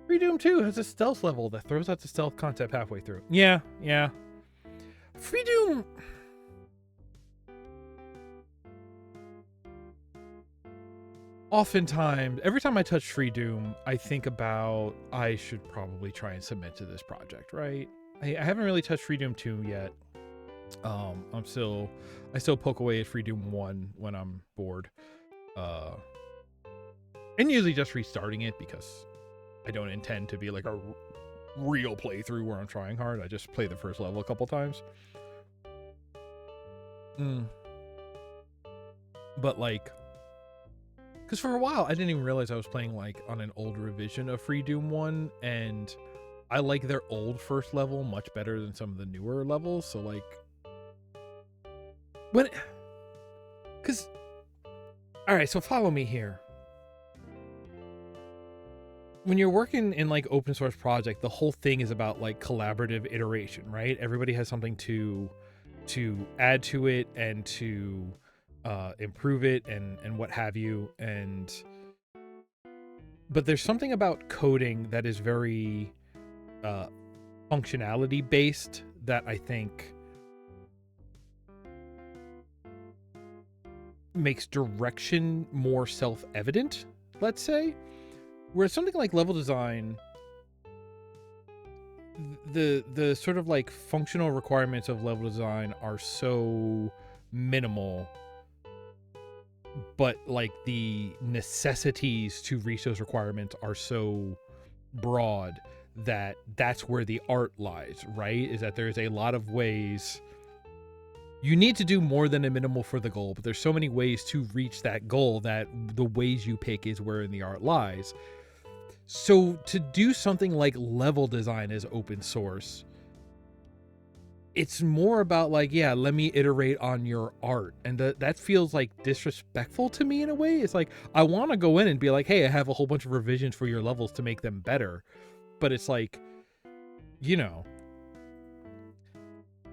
Free Doom 2 has a stealth level that throws out the stealth concept halfway through. Yeah. Free Doom... Oftentimes, every time I touch Free Doom, I think about I should probably try and submit to this project, right? I haven't really touched Free Doom 2 yet. I still poke away at Free Doom 1 when I'm bored. And usually just restarting it because I don't intend to be like a real playthrough where I'm trying hard. I just play the first level a couple times. But like, because for a while, I didn't even realize I was playing like on an old revision of Free Doom 1, and I like their old first level much better than some of the newer levels. So like, but, because, all right, so follow me here. When you're working in like open source project, the whole thing is about like collaborative iteration, right? Everybody has something to add to it and to improve it and what have you. But there's something about coding that is very functionality based that I think makes direction more self-evident, let's say. Whereas something like level design, the sort of like functional requirements of level design are so minimal, but like the necessities to reach those requirements are so broad that that's where the art lies, right? Is that there's a lot of ways you need to do more than a minimal for the goal, but there's so many ways to reach that goal that the ways you pick is where in the art lies. So to do something like level design as open source, it's more about like, yeah, let me iterate on your art. And that feels like disrespectful to me in a way. It's like, I want to go in and be like, hey, I have a whole bunch of revisions for your levels to make them better. But it's like, you know,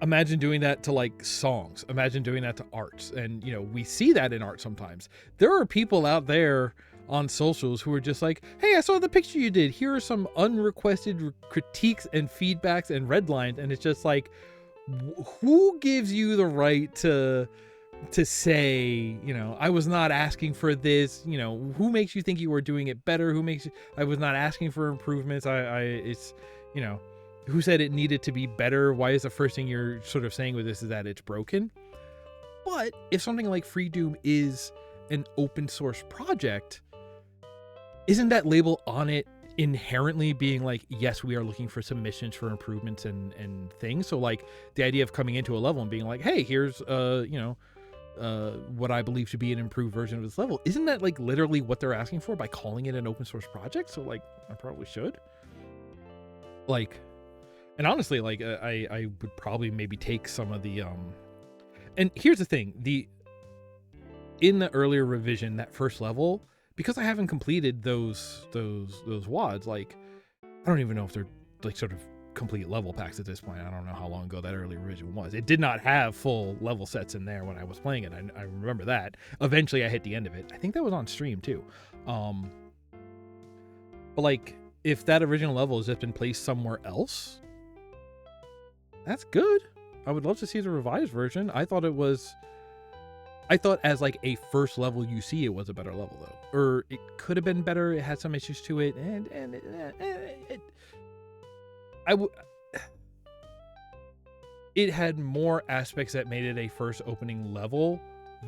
imagine doing that to like songs. Imagine doing that to arts. And, you know, we see that in art sometimes. There are people out there on socials who are just like, hey, I saw the picture you did. Here are some unrequested critiques and feedbacks and red lines. And it's just like, who gives you the right to say, you know, I was not asking for this, you know, who makes you think you were doing it better? Who makes you, I was not asking for improvements. It's, you know, who said it needed to be better? Why is the first thing you're sort of saying with this is that it's broken? But if something like Free Doom is an open source project, isn't that label on it inherently being like, yes, we are looking for submissions for improvements and things? So like the idea of coming into a level and being like, hey, here's you know, what I believe to be an improved version of this level, isn't that like literally what they're asking for by calling it an open source project? So like, I probably should. Like, and honestly, like I would probably maybe take some of the and here's the thing, in the earlier revision, that first level, because I haven't completed those WADs, like I don't even know if they're like sort of complete level packs at this point. I don't know how long ago that early revision was. It did not have full level sets in there when I was playing it. I remember that. Eventually I hit the end of it. I think that was on stream too. But like, if that original level has just been placed somewhere else, that's good. I would love to see the revised version. I thought as like a first level UC, it was a better level though, or it could have been better. It had some issues to it, and it had more aspects that made it a first opening level,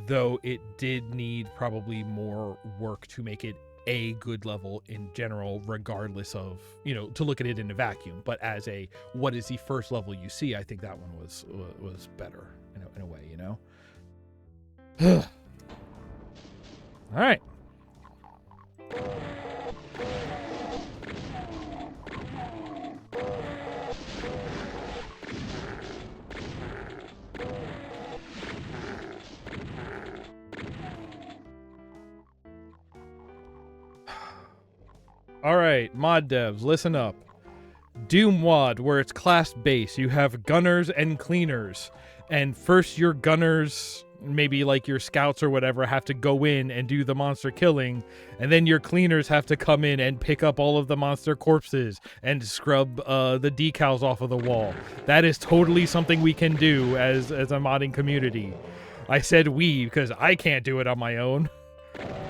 though it did need probably more work to make it a good level in general, regardless of, you know, to look at it in a vacuum. But as a, what is the first level you see, I think that one was better in a way, you know. All right. All right, mod devs, listen up. Doom WAD, where it's class-based, you have gunners and cleaners. And first your gunners, maybe like your scouts or whatever, have to go in and do the monster killing. And then your cleaners have to come in and pick up all of the monster corpses and scrub the decals off of the wall. That is totally something we can do as a modding community. I said we because I can't do it on my own.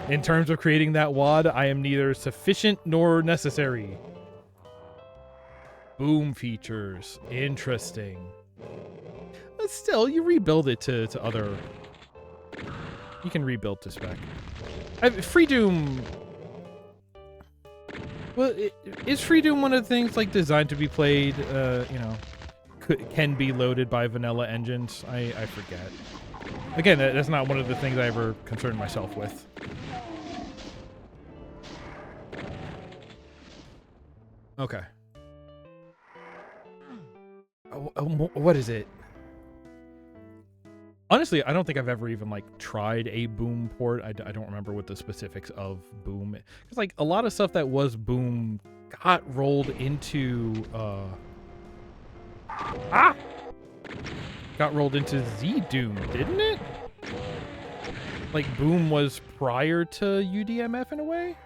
In terms of creating that WAD, I am neither sufficient nor necessary. Boom features. Interesting. But still, you rebuild it to other... You can rebuild to spec. Free Doom... Well, is Free Doom one of the things like designed to be played, you know, can be loaded by vanilla engines? I forget. Again, that's not one of the things I ever concerned myself with. Okay. What is it? Honestly, I don't think I've ever even like tried a Boom port. I don't remember what the specifics of Boom. Because like a lot of stuff that was Boom got rolled into got rolled into Z-Doom, didn't it? Like Boom was prior to UDMF in a way?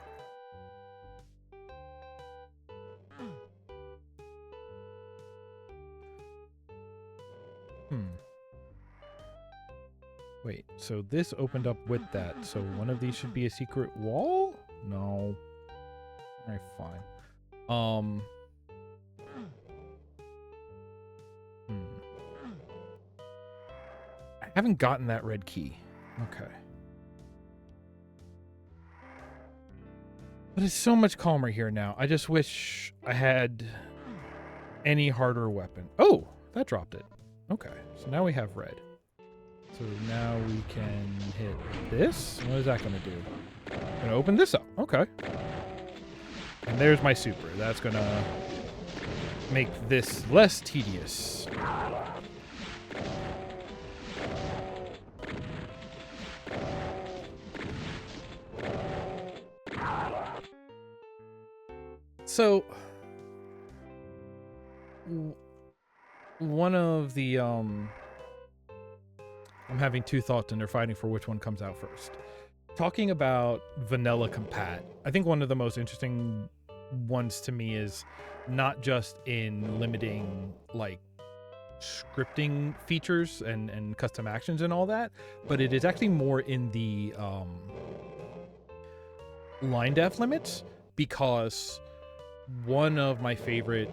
Wait, so this opened up with that. So one of these should be a secret wall? No. Alright, fine. Haven't gotten that red key. Okay. But it's so much calmer here now. I just wish I had any harder weapon. Oh, that dropped it. Okay, so now we have red. So now we can hit this. What is that going to do? Going to open this up. Okay. And there's my super. That's going to make this less tedious. So one of the I'm having two thoughts and they're fighting for which one comes out first. Talking about vanilla compat, I think one of the most interesting ones to me is not just in limiting like scripting features and custom actions and all that, but it is actually more in the line def limits, because one of my favorite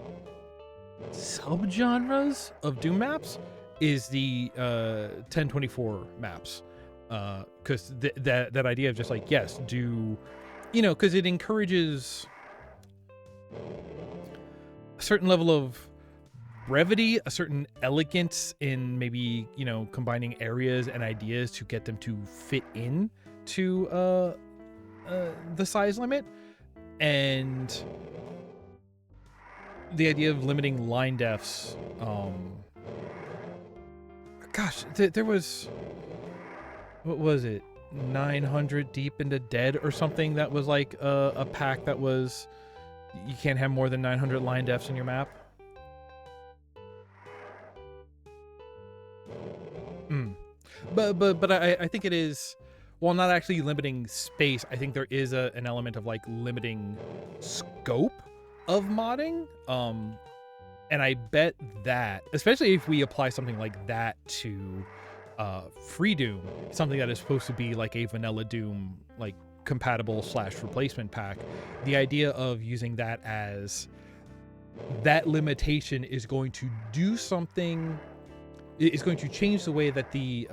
subgenres of Doom maps is the 1024 maps, because that idea of just like, yes, do, you know, because it encourages a certain level of brevity, a certain elegance in maybe, you know, combining areas and ideas to get them to fit in to the size limit. And the idea of limiting line defs, gosh, there was, what was it, 900 deep into dead or something, that was like a pack that was, you can't have more than 900 line defs in your map. But I think it is, while not actually limiting space, I think there is an element of like limiting scope of modding. And I bet that, especially if we apply something like that to free Doom, something that is supposed to be like a vanilla Doom, like compatible / replacement pack, the idea of using that as that limitation is going to do something, is going to change the way that the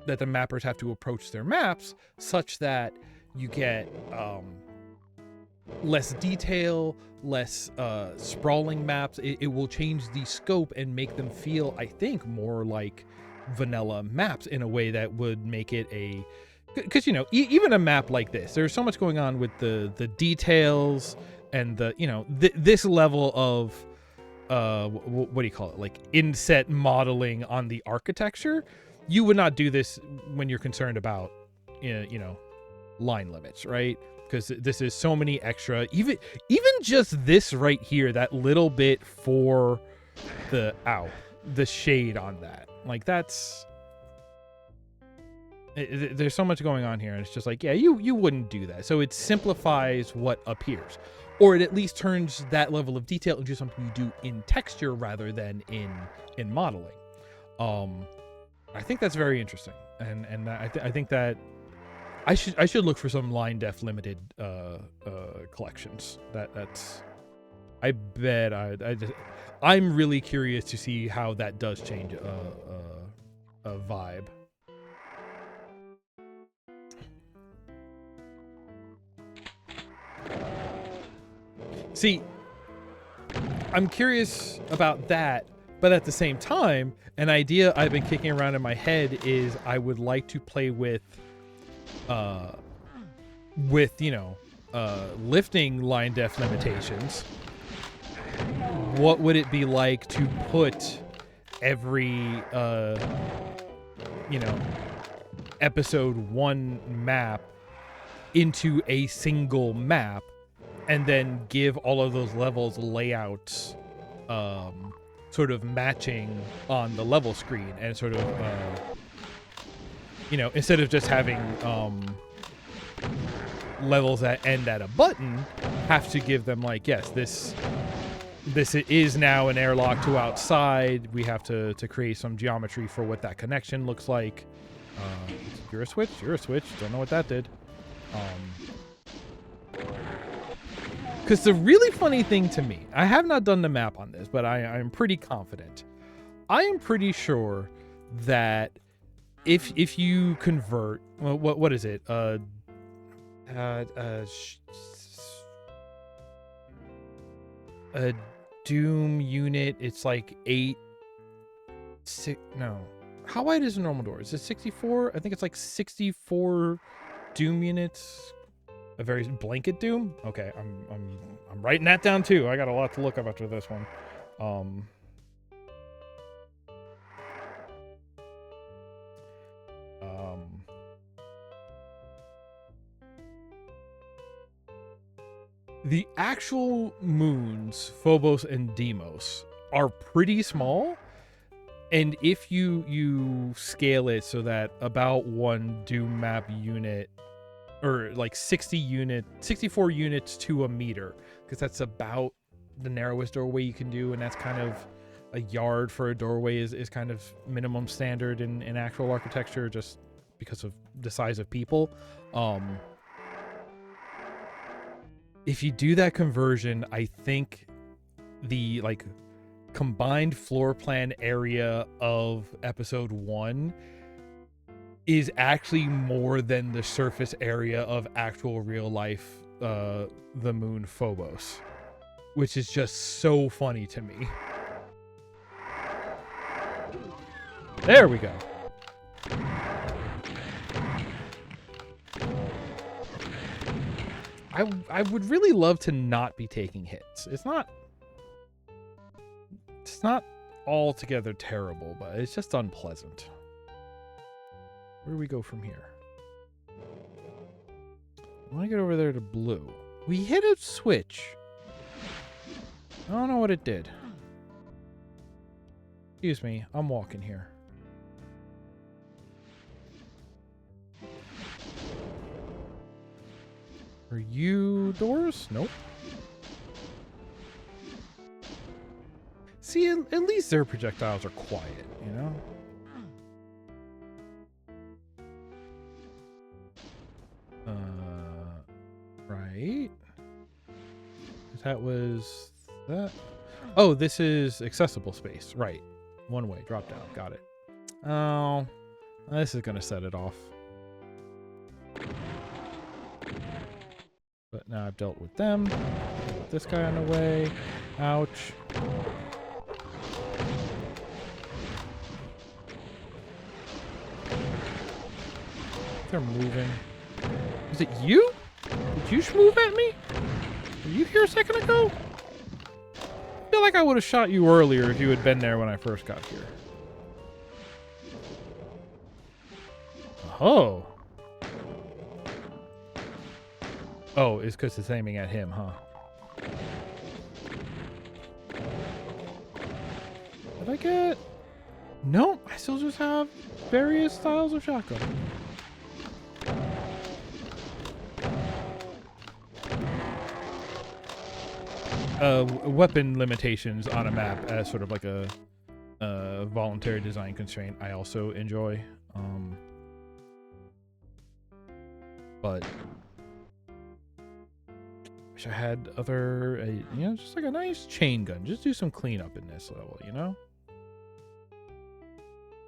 mappers have to approach their maps, such that you get less detail, less sprawling maps. It will change the scope and make them feel, I think, more like vanilla maps in a way that would make it a, because, you know, even a map like this, there's so much going on with the details and the, you know, this level of what do you call it, like inset modeling on the architecture. You would not do this when you're concerned about, you know, line limits, right? Because this is so many extra, even just this right here, that little bit for the shade on that, like that's, there's so much going on here, and it's just like, yeah, you wouldn't do that. So it simplifies what appears, or it at least turns that level of detail into something you do in texture rather than in modeling. I think that's very interesting, and I think that I should look for some line def limited collections. That's, I bet I'm really curious to see how that does change a vibe. See, I'm curious about that, but at the same time, an idea I've been kicking around in my head is I would like to play with you know, lifting line def limitations. What would it be like to put every you know, episode 1 map into a single map, and then give all of those levels layouts sort of matching on the level screen, and sort of you know, instead of just having levels that end at a button, have to give them like, yes, this is now an airlock to outside. We have to create some geometry for what that connection looks like. You're a switch. Don't know what that did. Because the really funny thing to me, I have not done the map on this, but I'm pretty confident. I am pretty sure that if you convert, well, what is it? A DooM unit, it's like 6. No, how wide is a normal door? Is it 64? I think it's like 64 DooM units. A very blanket DooM. Okay, I'm writing that down too. I got a lot to look up after this one. The actual moons, Phobos and Deimos, are pretty small. And if you scale it so that about one DooM map unit, or like 64 units to a meter, because that's about the narrowest doorway you can do, and that's kind of a yard for a doorway is kind of minimum standard in actual architecture, just because of the size of people. If you do that conversion, I think the like combined floor plan area of episode 1 is actually more than the surface area of actual real life the moon Phobos, which is just so funny to me. There we go. I would really love to not be taking hits. It's not altogether terrible, but it's just unpleasant. Where do we go from here? I want to get over there to blue. We hit a switch. I don't know what it did. Excuse me, I'm walking here. Are you doors? Nope. See, at least their projectiles are quiet, you know? Right. That was that. Oh, this is accessible space. Right. One way, drop down. Got it. Oh, this is going to set it off. But now I've dealt with them. This guy on the way. Ouch. They're moving. Is it you? Did you move at me? Were you here a second ago? I feel like I would have shot you earlier if you had been there when I first got here. Oh. Oh, it's because it's aiming at him, huh? Did I get... No, I still just have various styles of shotgun. Weapon limitations on a map as sort of like a voluntary design constraint I also enjoy. But wish I had other, you know, just like a nice chain gun. Just do some cleanup in this level, you know?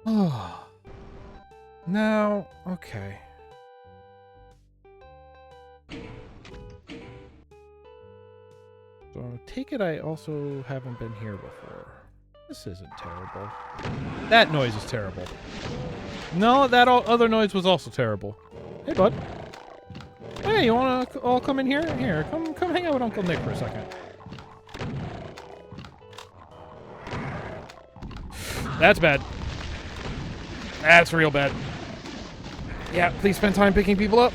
Oh. Now, okay. So take it I also haven't been here before. This isn't terrible. That noise is terrible. No, that other noise was also terrible. Hey, bud. Hey, you want to all come in here? Here, come hang out with Uncle Nick for a second. That's bad. That's real bad. Yeah, please spend time picking people up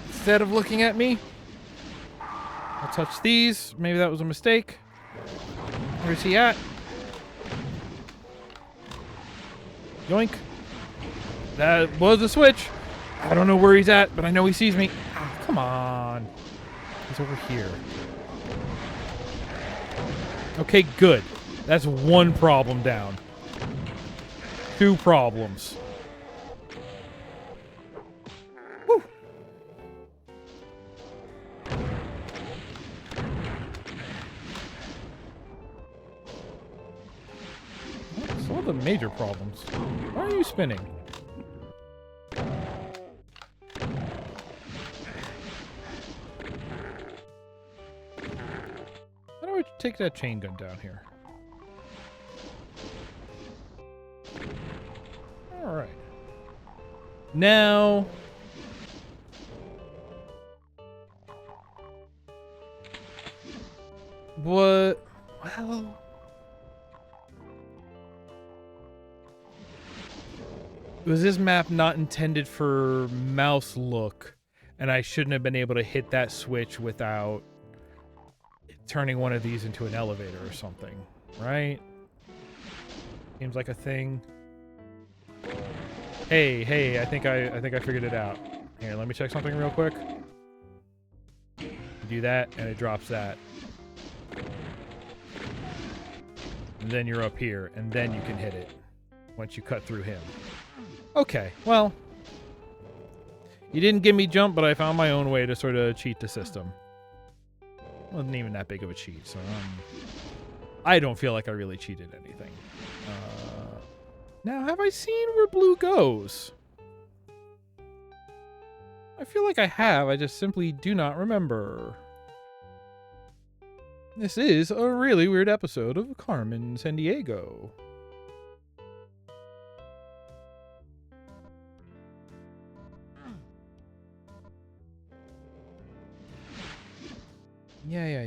instead of looking at me. I'll touch these. Maybe that was a mistake. Where's he at? Yoink. That was a switch. I don't know where he's at, but I know he sees me. Oh, come on. He's over here. Okay, good. That's one problem down. 2 problems. Woo. I saw them having major problems. Why are you spinning? How do I take that chain gun down here? Alright. Now... what? Well... was this map not intended for mouse look? And I shouldn't have been able to hit that switch without turning one of these into an elevator or something, right? Seems like a thing. Hey, I think I figured it out. Here, let me check something real quick. You do that, and it drops that. And then you're up here, and then you can hit it once you cut through him. Okay, well, you didn't give me jump, but I found my own way to sort of cheat the system. Wasn't even that big of a cheat, so I don't feel like I really cheated anything. Now, have I seen where blue goes? I feel like I have, I just simply do not remember. This is a really weird episode of Carmen Sandiego. Yeah.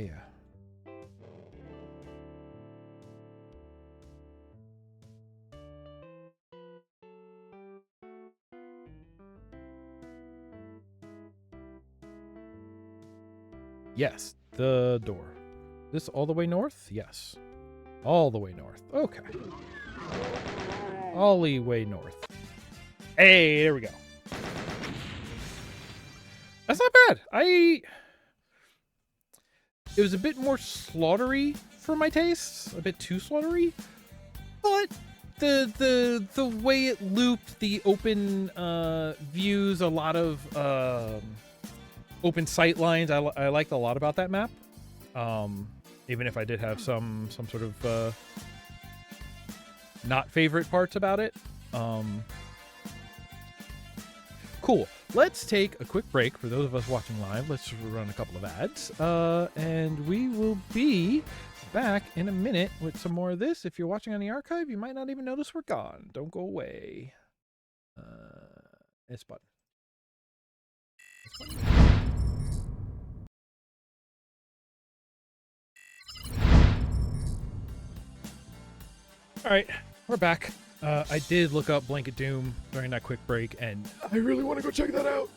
Yes, the door. This all the way north? Yes. All the way north. Okay. All the way north. Hey, there we go. That's not bad. It was a bit more slaughtery for my tastes. A bit too slaughtery. But the way it looped, the open views, a lot of open sight lines, I liked a lot about that map. Even if I did have some sort of not favorite parts about it. Cool. Let's take a quick break for those of us watching live. Let's run a couple of ads. And we will be back in a minute with some more of this. If you're watching on the archive, you might not even notice we're gone. Don't go away. This button. All right, we're back. I did look up Blanket Doom during that quick break, and I really want to go check that out.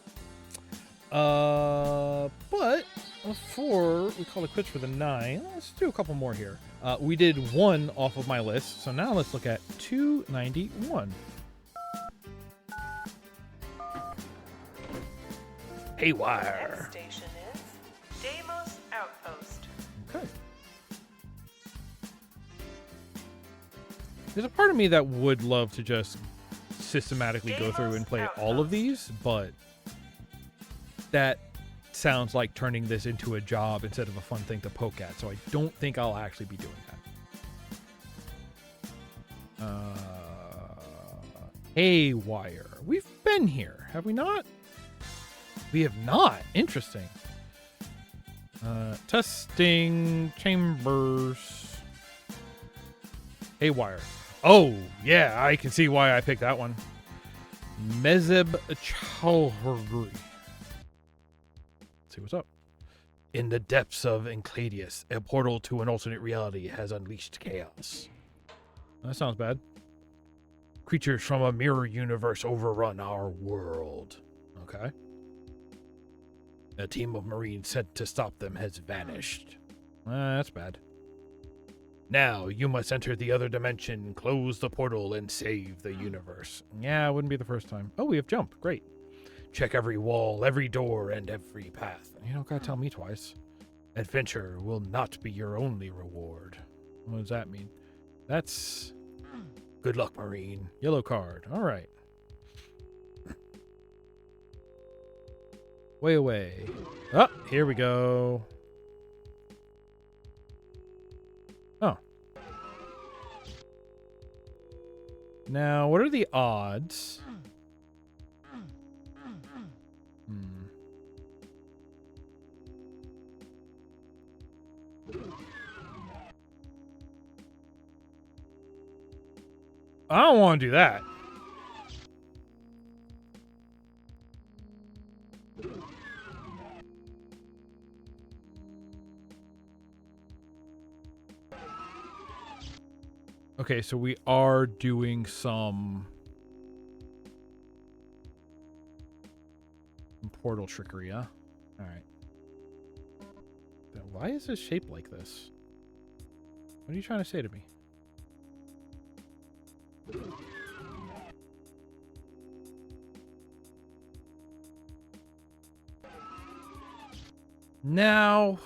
But before we call it quits for the 9, let's do a couple more here. We did 1 off of my list, so now let's look at 291. Haywire. Next station is Deimos Outpost. Okay. There's a part of me that would love to just systematically go through and play all of these, but that sounds like turning this into a job instead of a fun thing to poke at, so I don't think I'll actually be doing that. Haywire. We've been here, have we not? We have not. Interesting. Testing chambers. Haywire. Oh, yeah, I can see why I picked that one. Mehzeb Chowdhury. Let's see what's up. In the depths of Encladius, a portal to an alternate reality has unleashed chaos. That sounds bad. Creatures from a mirror universe overrun our world. Okay. A team of Marines sent to stop them has vanished. That's bad. Now, you must enter the other dimension, close the portal, and save the universe. Yeah, it wouldn't be the first time. Oh, we have jump. Great. Check every wall, every door, and every path. You don't gotta tell me twice. Adventure will not be your only reward. What does that mean? That's... good luck, Marine. Yellow card. All right. Way away. Oh, here we go. Oh. Now, what are the odds? I don't want to do that. Okay, so we are doing some portal trickery, huh? All right. Why is this shaped like this? What are you trying to say to me? Now...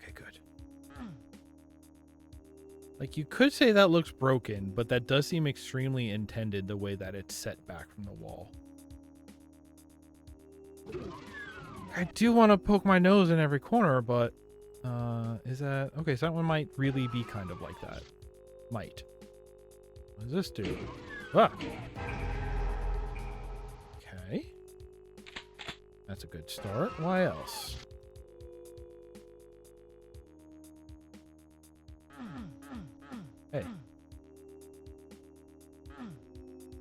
Okay, good. Like, you could say that looks broken, but that does seem extremely intended the way that it's set back from the wall. I do want to poke my nose in every corner, but... is that... Okay, so that one might really be kind of like that. Might. What does this do? Ah! Okay. That's a good start. Why else? Hey.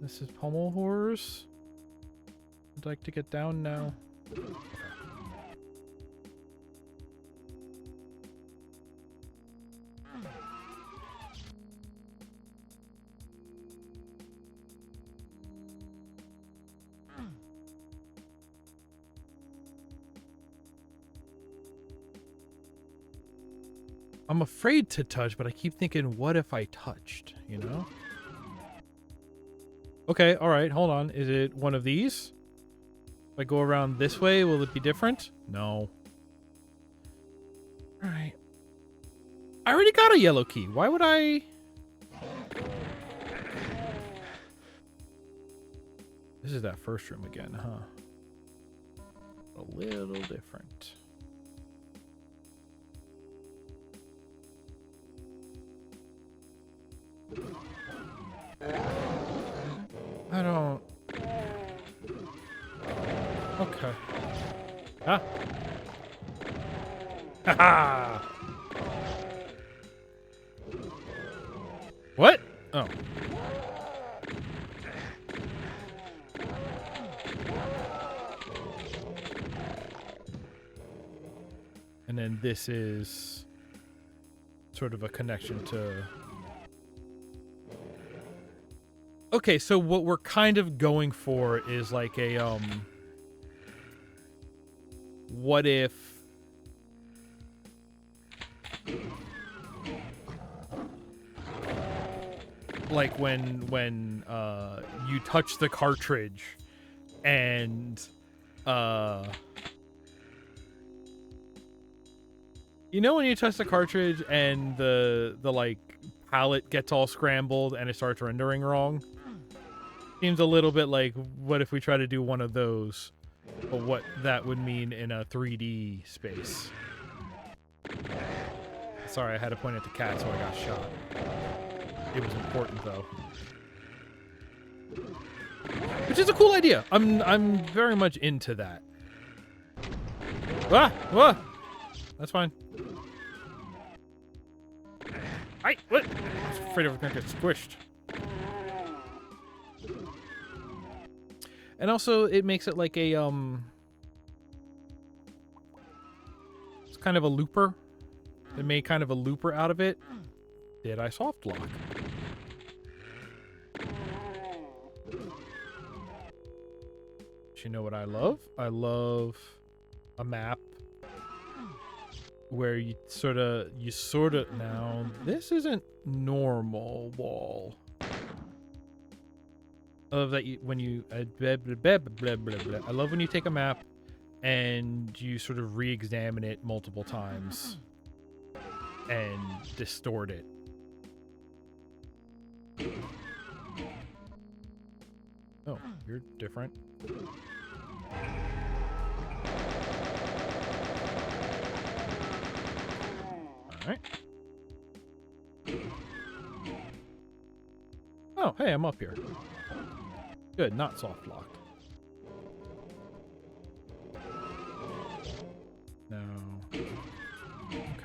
This is Pummel Horrors. I'd like to get down now. Okay. I'm afraid to touch, but I keep thinking, what if I touched, you know? Okay, all right, hold on. Is it one of these? If I go around this way, will it be different? No. All right. I already got a yellow key. Why would I... This is that first room again, huh? A little different. I don't... Okay. Ah. Haha. What? Oh. And then this is sort of a connection to... Okay, so what we're kind of going for is like a, what if... Like when you touch the cartridge and, you know when you touch the cartridge and the like palette gets all scrambled and it starts rendering wrong? Seems a little bit like, what if we try to do one of those, but what that would mean in a 3D space. Sorry, I had to point at the cat, so I got shot. It was important, though. Which is a cool idea. I'm very much into that. Ah! Ah! That's fine. What? I was afraid I was gonna get squished. And also, it makes it like a, it's kind of a looper. They made kind of a looper out of it. Did I soft lock? You know what I love? I love a map where you sort of now this isn't normal wall. I love that when you blah, blah, blah, blah, blah. I love when you take a map and you sort of re-examine it multiple times and distort it. Oh, you're different. All right. Oh, hey, I'm up here. Good, not soft locked. No. Okay.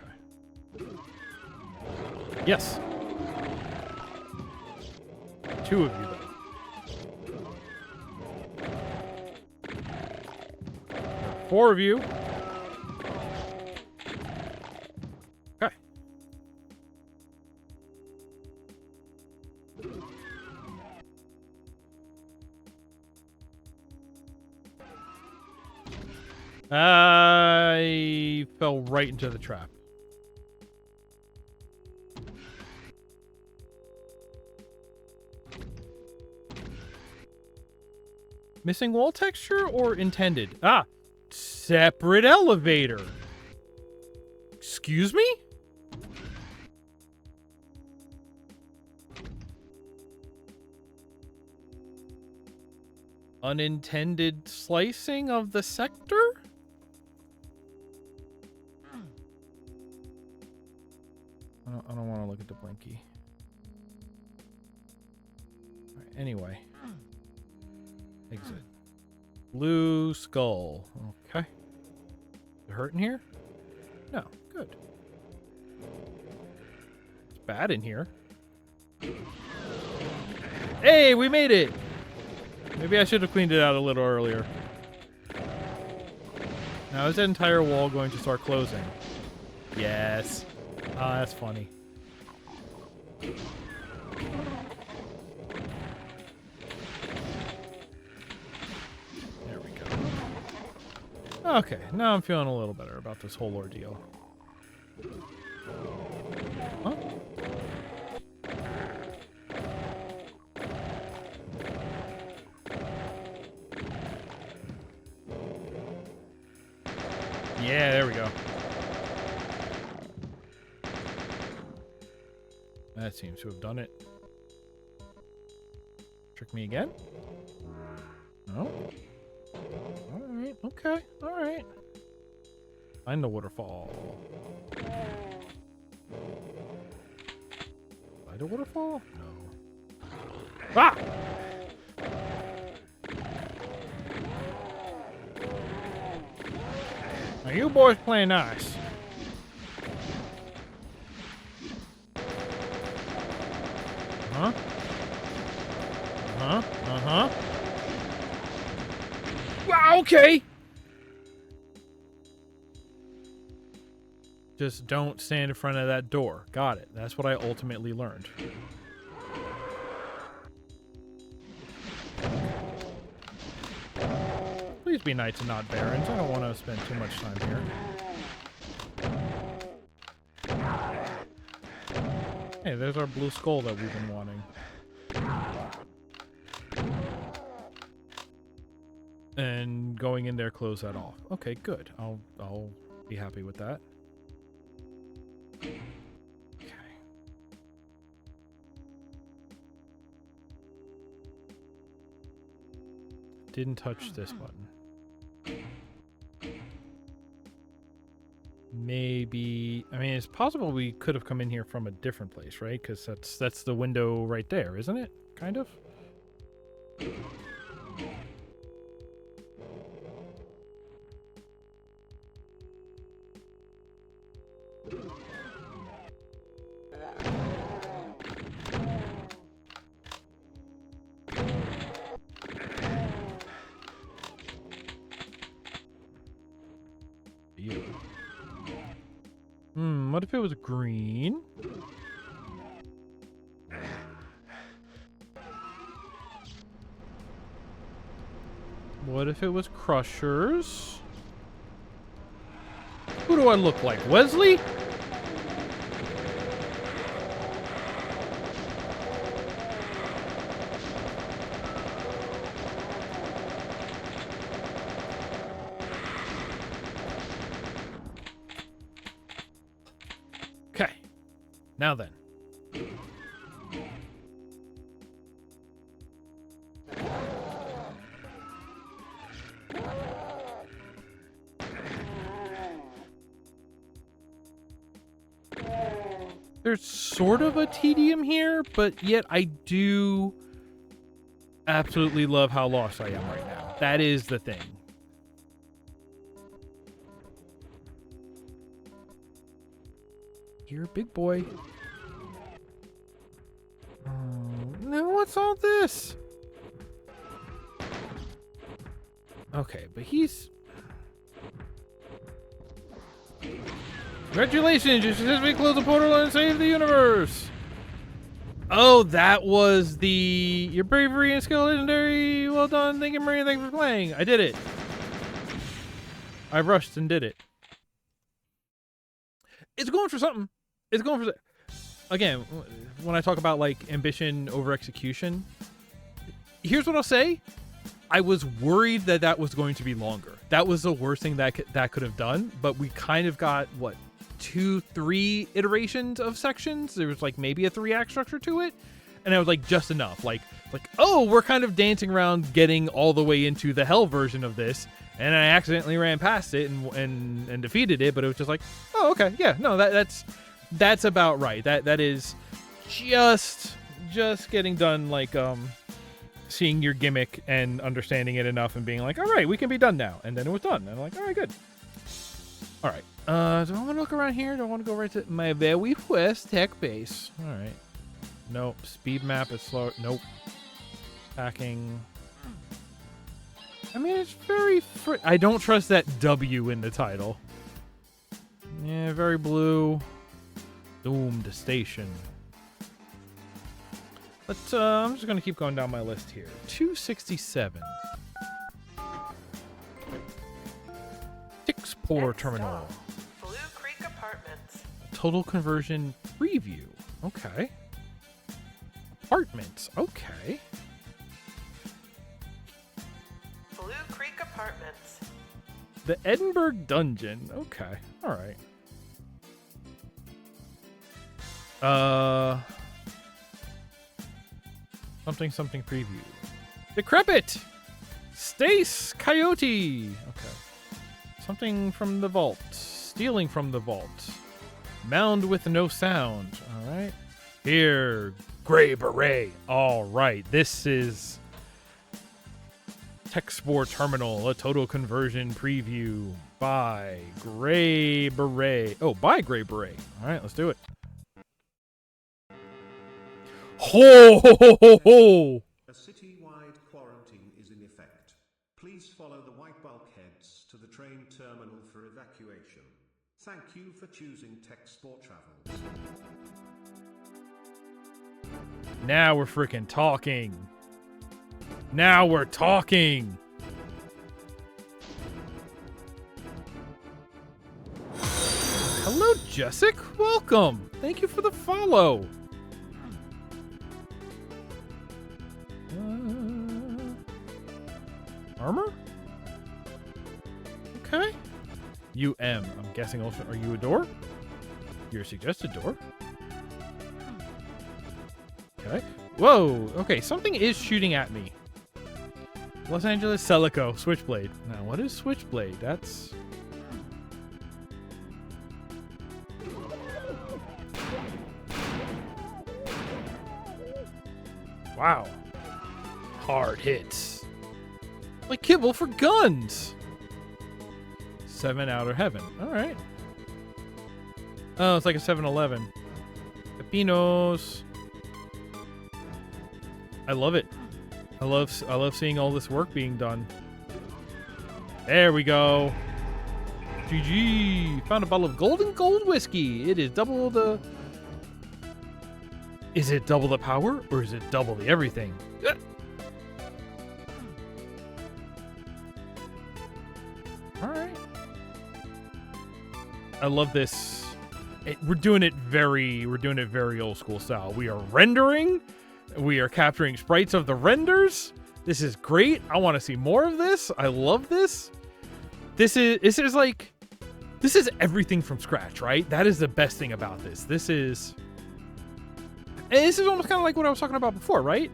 Yes. 2 of you, though. 4 of you. Okay. I fell right into the trap. Missing wall texture or intended? Ah, separate elevator. Excuse me? Unintended slicing of the sector? I don't want to look at the blinky. All right, anyway. Exit. Blue skull. Okay. Is it hurt in here? No. Good. It's bad in here. Hey, we made it! Maybe I should have cleaned it out a little earlier. Now, is that entire wall going to start closing? Yes. Ah, that's funny. There we go. Okay, now I'm feeling a little better about this whole ordeal. Huh? Yeah, there we go. That seems to have done it. Trick me again? No? Alright, okay, alright. Find the waterfall. Find a waterfall? No. Ah! Now you boys play nice. Huh? Uh-huh. Uh-huh. Wow, okay. Just don't stand in front of that door. Got it. That's what I ultimately learned. Please be knights and not barons. I don't want to spend too much time here. Hey, there's our blue skull that we've been wanting. And going in there, close that off. Okay, good. I'll be happy with that. Okay. Didn't touch this button. Maybe, I mean, it's possible we could have come in here from a different place, right? Because that's the window right there, isn't it? Kind of. What if it was green? What if it was crushers? Who do I look like? Wesley? Okay. Now then. there's sort of a tedium here, but yet I do absolutely love how lost I am right now. That is the thing. You're a big boy. Oh, no, what's all this? Okay, but he's... Congratulations, you successfully closed the portal and saved the universe! Oh, that was the... Your bravery and skill legendary. Well done. Thank you, Maria. Thanks for playing. I did it. I rushed and did it. It's going for something. It's going for... Again, when I talk about, like, ambition over execution, here's what I'll say. I was worried that that was going to be longer. That was the worst thing that could have done, but we kind of got, what, 2-3 iterations of sections. There was, like, maybe a 3-act structure to it, and I was like, just enough. Like, oh, we're kind of dancing around getting all the way into the hell version of this, and I accidentally ran past it and defeated it, but it was just like, oh, okay, yeah, no, that's about right. That is just getting done, like, seeing your gimmick and understanding it enough and being like, all right, we can be done now. And then it was done. And I'm like, all right, good. All right. Do I want to look around here? Do I want to go right to my very first tech base? All right. Nope. Speed map is slow. Nope. Packing. I mean, it's very... I don't trust that W in the title. Yeah, very blue. Doomed station. But I'm just going to keep going down my list here. 267. Tchspor terminal. Blue Creek Apartments. Total conversion preview. Okay. Apartments. Okay. Blue Creek Apartments. The Edinburgh Dungeon. Okay. All right. Something preview. Decrepit! Stace Coyote! Okay. Something from the vault. Stealing from the vault. Mound with no sound. Alright. Here. GreyBeret. Alright. This is Tchspor Terminal. A total conversion preview by GreyBeret. Oh, by GreyBeret. Alright, let's do it. Ho, ho, ho, ho, ho. A city-wide quarantine is in effect. Please follow the white bulkheads to the train terminal for evacuation. Thank you for choosing Tchspor Travels. Now we're freaking talking. Now we're talking. Hello, Jessic. Welcome. Thank you for the follow. Armor? Okay. I'm guessing also. Are you a door? You're a suggested door. Okay. Whoa. Okay, something is shooting at me. Los Angeles Celico. Switchblade. Now, what is Switchblade? That's... Wow. Hard hits. Like kibble for guns. 7 Outer Heaven. All right. Oh, it's like a 7-Eleven. Pepinos. I love it. I love seeing all this work being done. There we go. GG. Found a bottle of golden gold whiskey. It is double the... Is it double the power or is it double the everything? All right. I love this. We're doing it very old school style. We are rendering. We are capturing sprites of the renders. This is great. I want to see more of this. I love this. This is everything from scratch, right? That is the best thing about this. This is almost kind of like what I was talking about before, right?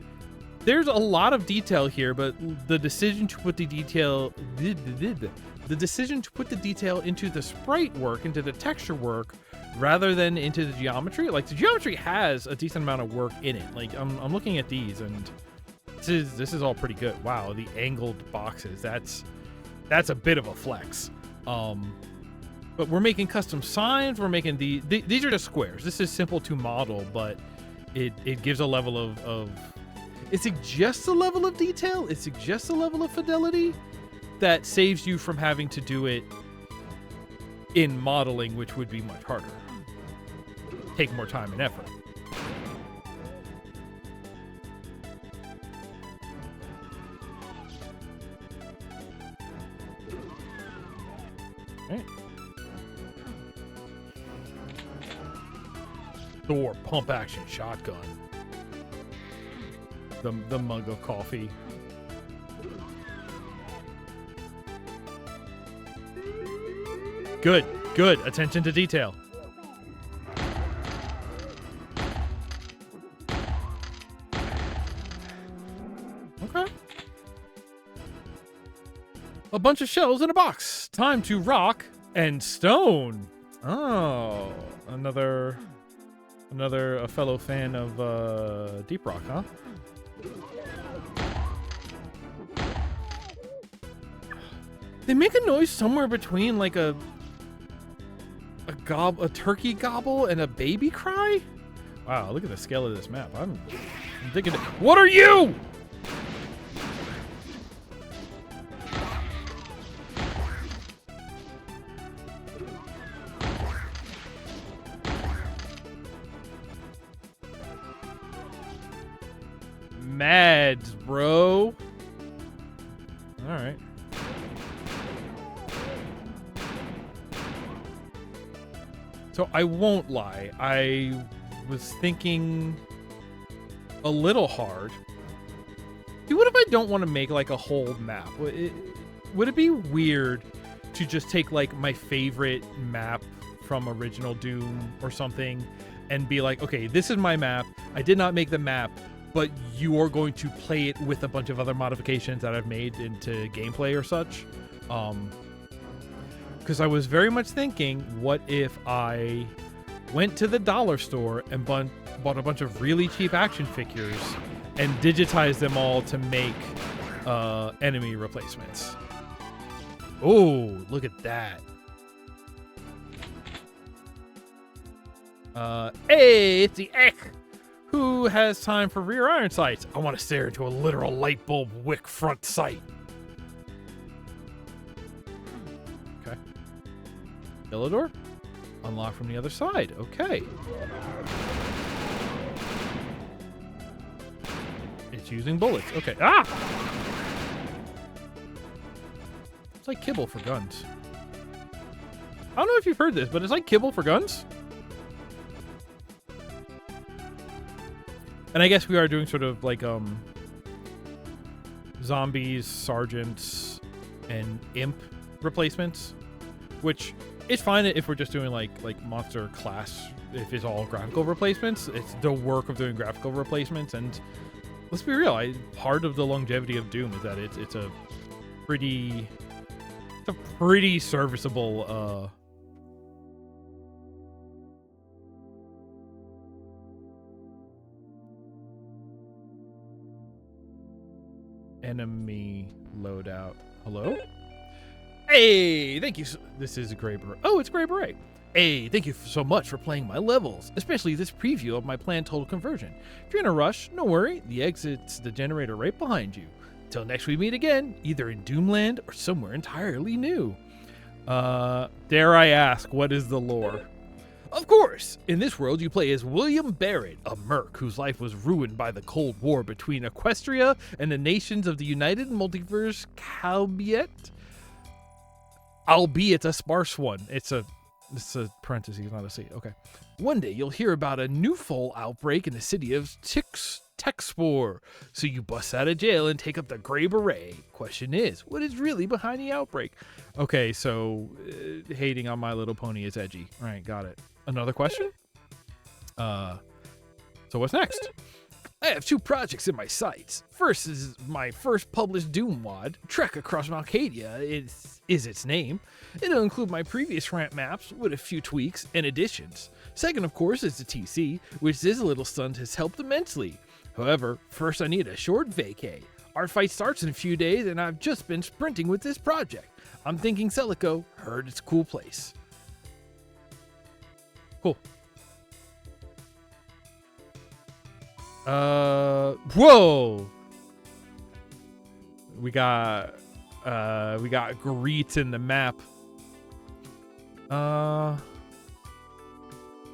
There's a lot of detail here, but the decision to put the detail the decision to put the detail into the sprite work, into the texture work, rather than into the geometry. Like, the geometry has a decent amount of work in it. Like, I'm looking at these, and this is all pretty good. Wow, the angled boxes, that's a bit of a flex. But we're making custom signs. We're making these are just squares. This is simple to model, but it gives a level of it suggests a level of detail. It suggests a level of fidelity that saves you from having to do it in modeling, which would be much harder. Take more time and effort. All right. Thor pump action shotgun. The mug of coffee. Good. Attention to detail. Okay. A bunch of shells in a box. Time to rock and stone. Oh, another a fellow fan of Deep Rock, huh? They make a noise somewhere between like a turkey gobble and a baby cry. Wow, look at the scale of this map. I'm digging it. What are you? Mads, bro. All right. So I won't lie, I was thinking a little hard. What if I don't want to make like a whole map? Would it be weird to just take like my favorite map from original Doom or something and be like, okay, this is my map. I did not make the map, but you are going to play it with a bunch of other modifications that I've made into gameplay or such. Because I was very much thinking, what if I went to the dollar store and bought a bunch of really cheap action figures and digitized them all to make enemy replacements. Oh, look at that. Hey, it's the Ek. Who has time for rear iron sights? I want to stare into a literal light bulb wick front sight. Okay. Yellow door? Unlock from the other side. Okay. It's using bullets. Okay. Ah! It's like kibble for guns. I don't know if you've heard this, but it's like kibble for guns. And I guess we are doing sort of like zombies, sergeants, and imp replacements, which is fine if we're just doing like monster class. If it's all graphical replacements, it's the work of doing graphical replacements. And let's be real, part of the longevity of Doom is that it's a pretty serviceable enemy loadout. Hello? Hey, thank you. This is GreyBeret. Oh, it's GreyBeret. Hey, thank you so much for playing my levels, especially this preview of my planned total conversion. If you're in a rush, no worry. The exit's the generator right behind you. Till next we meet again, either in Doomland or somewhere entirely new. Dare I ask, what is the lore? Of course, in this world you play as William Barrett, a merc whose life was ruined by the Cold War between Equestria and the nations of the United Multiverse albeit a sparse one. It's a parentheses, not a C. Okay. One day you'll hear about a new fall outbreak in the city of Tchspor. So you bust out of jail and take up the GreyBeret. Question is, what is really behind the outbreak? Okay, so hating on My Little Pony is edgy. All right, got it. Another question? So what's next? I have 2 projects in my sights. First is my first published DooM WAD, Trek Across Malkadia is its name. It'll include my previous ramp maps with a few tweaks and additions. Second, of course, is the TC, which this little stunt has helped immensely. However, first I need a short vacay. Our fight starts in a few days and I've just been sprinting with this project. I'm thinking Celico, heard it's a cool place. Cool. Whoa! We got Greet in the map.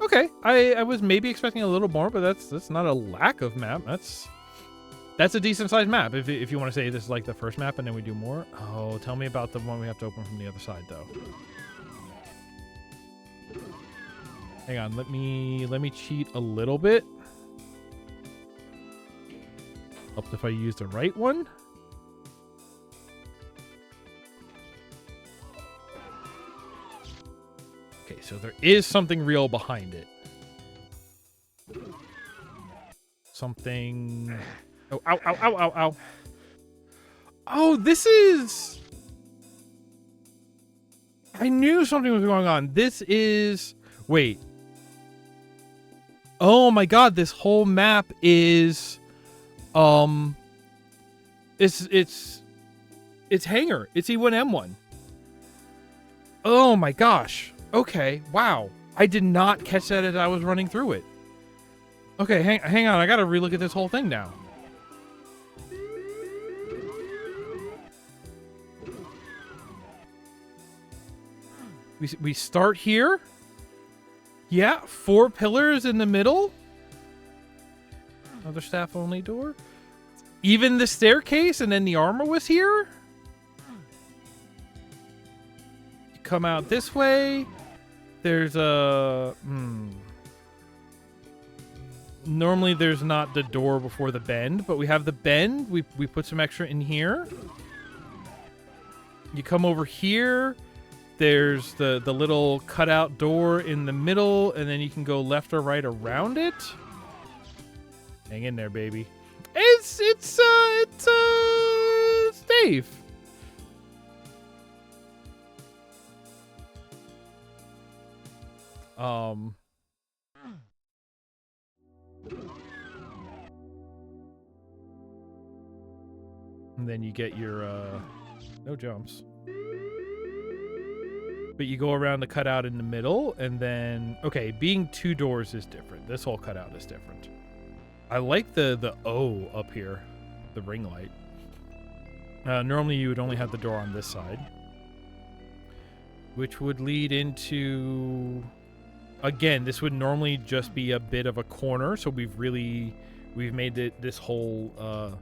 Okay. I was maybe expecting a little more, but that's not a lack of map. That's a decent sized map. If you want to say this is like the first map and then we do more. Oh, tell me about the one we have to open from the other side though. Hang on, let me cheat a little bit. Helped if I use the right one. Okay, so there is something real behind it. Something... Oh, ow, ow, ow, ow, ow. Oh, this is... I knew something was going on. This is... Wait. Oh my god, this whole map is... It's Hangar. It's E1M1. Oh my gosh. Okay. Wow. I did not catch that as I was running through it. Okay, hang on. I gotta relook at this whole thing now. We start here. Yeah, 4 pillars in the middle. Another staff only door. Even the staircase and then the armor was here. You come out this way. There's a... Normally there's not the door before the bend, but we have the bend. We put some extra in here. You come over here. There's the little cutout door in the middle, and then you can go left or right around it. Hang in there, baby. It's Dave. And then you get your no jumps. But you go around the cutout in the middle, and then okay, being 2 doors is different. This whole cutout is different. I like the O up here, the ring light. Normally you would only have the door on this side, which would lead into, again, this would normally just be a bit of a corner. So we've made it this whole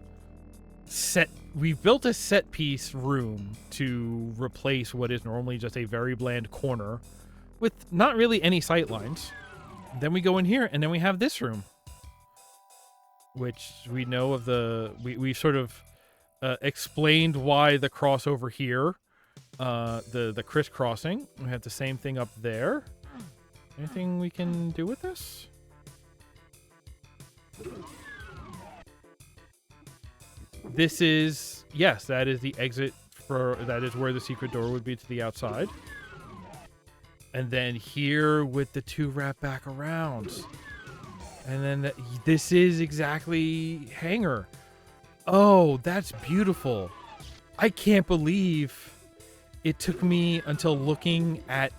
we've built a set piece room to replace what is normally just a very bland corner with not really any sight lines. Then we go in here and then we have this room, which we know of we sort of explained why the crossover here, the crisscrossing. We have the same thing up there. Anything we can do with this? This is, yes, that is the exit that is where the secret door would be to the outside. And then here with the 2 wrap back around. And then this is exactly Hangar. Oh, that's beautiful. I can't believe it took me until looking at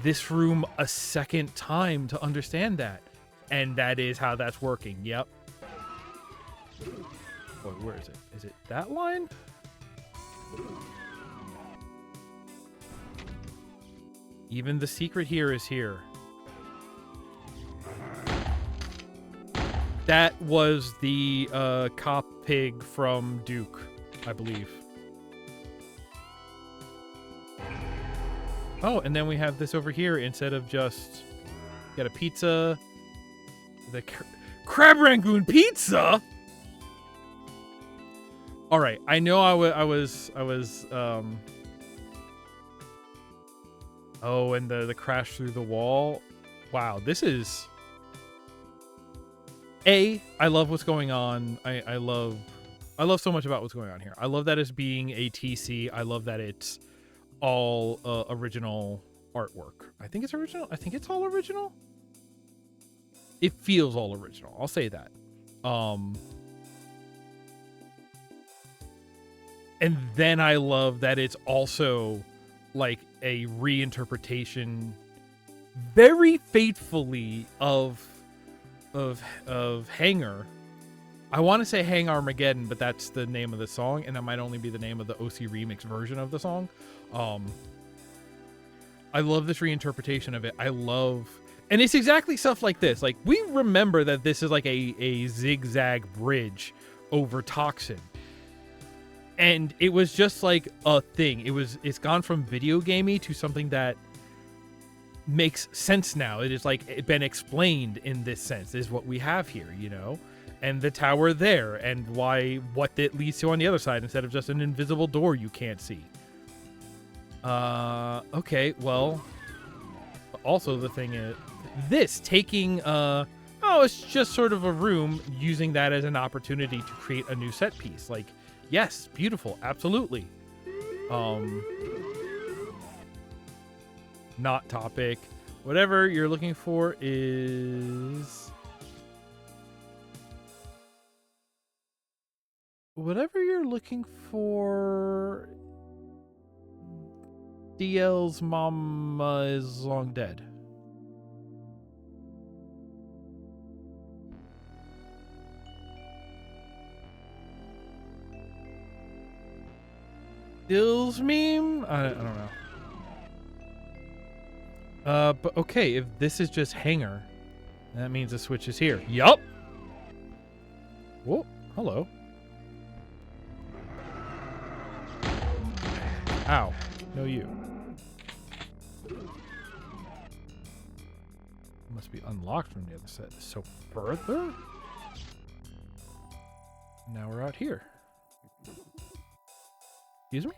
this room a second time to understand that. And that is how that's working. Yep. Wait, where is it? Is it that line? Even the secret here is here. That was the cop pig from Duke, I believe. Oh, and then we have this over here instead of just got a pizza. The crab rangoon pizza. All right, I know I was oh, and the crash through the wall. Wow, this is I love what's going on. I love so much about what's going on here. I love that it's being a TC. I love that it's all original artwork. I think it's original. I think it's all original. It feels all original. I'll say that. And then I love that it's also like a reinterpretation very faithfully of Hanger. I want to say Hang Armageddon, but that's the name of the song, and that might only be the name of the OC remix version of the song. I love this reinterpretation of it. And it's exactly stuff like this. Like, we remember that this is like a zigzag bridge over Toxin. And it was just like a thing. It's gone from video gamey to something that makes sense now. It is like been explained in this sense. This is what we have here, you know? And the tower there, and what it leads to on the other side instead of just an invisible door you can't see. Okay, well, also the thing is, this taking, it's just sort of a room, using that as an opportunity to create a new set piece. Like, yes, beautiful, absolutely. Not topic. Whatever you're looking for is... Whatever you're looking for... DL's mama is long dead. Dill's meme? I don't know. But okay, if this is just Hanger, that means the switch is here. Yup! Whoa, hello. Ow. No, you. Must be unlocked from the other side. So further? Now we're out here. Excuse me?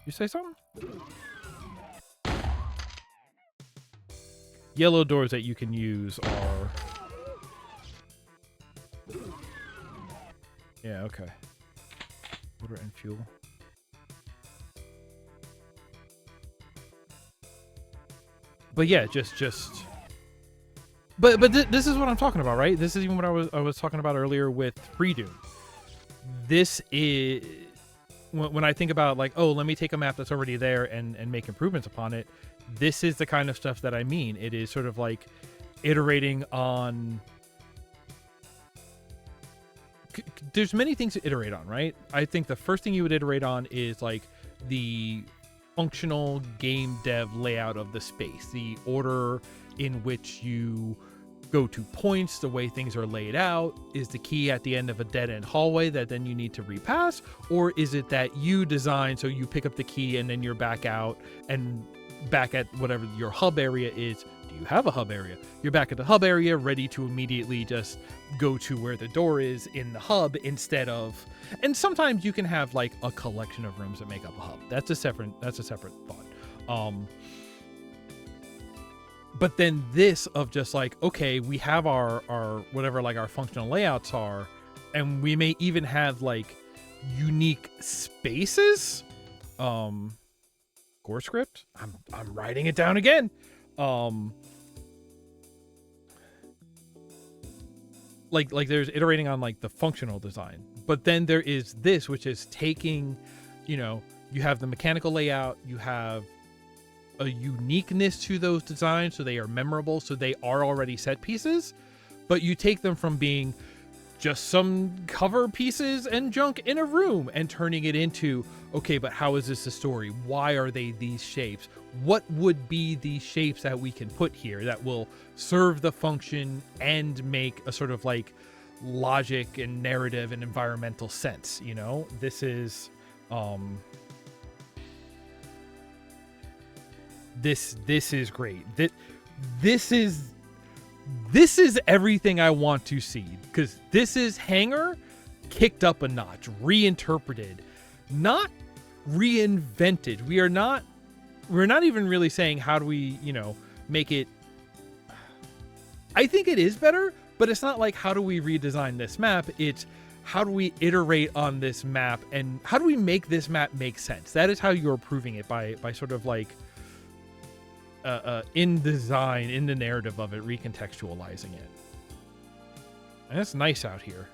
You say something? Yellow doors that you can use are... Yeah, okay. Water and fuel. But yeah, just. But this is what I'm talking about, right? This is even what I was talking about earlier with FreeDoom. This is when I think about like, oh, let me take a map that's already there and make improvements upon it. This is the kind of stuff that I mean. It is sort of like iterating on. There's many things to iterate on, right? I think the first thing you would iterate on is like the functional game dev layout of the space, the order in which you go to points, the way things are laid out. Is the key at the end of a dead-end hallway that then you need to repass? Or is it that you design so you pick up the key and then you're back out and back at whatever your hub area is? Do you have a hub area? You're back at the hub area, ready to immediately just go to where the door is in the hub instead of... And sometimes you can have like a collection of rooms that make up a hub. That's a separate thought. But then this of just like, okay, we have our whatever like our functional layouts are, and we may even have like unique spaces. Core script. I'm writing it down again. Like there's iterating on like the functional design, but then there is this, which is taking, you know, you have the mechanical layout, you have a uniqueness to those designs, so they are memorable, so they are already set pieces, but you take them from being just some cover pieces and junk in a room and turning it into, okay, but how is this a story? Why are they these shapes? What would be these shapes that we can put here that will serve the function and make a sort of like logic and narrative and environmental sense? You know, this is this is great. This is everything I want to see, because this is Hanger kicked up a notch, reinterpreted, not reinvented. We're not even really saying how do we, you know, make it. I think it is better, but it's not like, how do we redesign this map? It's how do we iterate on this map, and how do we make this map make sense? That is how you're proving it, by sort of like in design, in the narrative of it, recontextualizing it. And it's nice out here.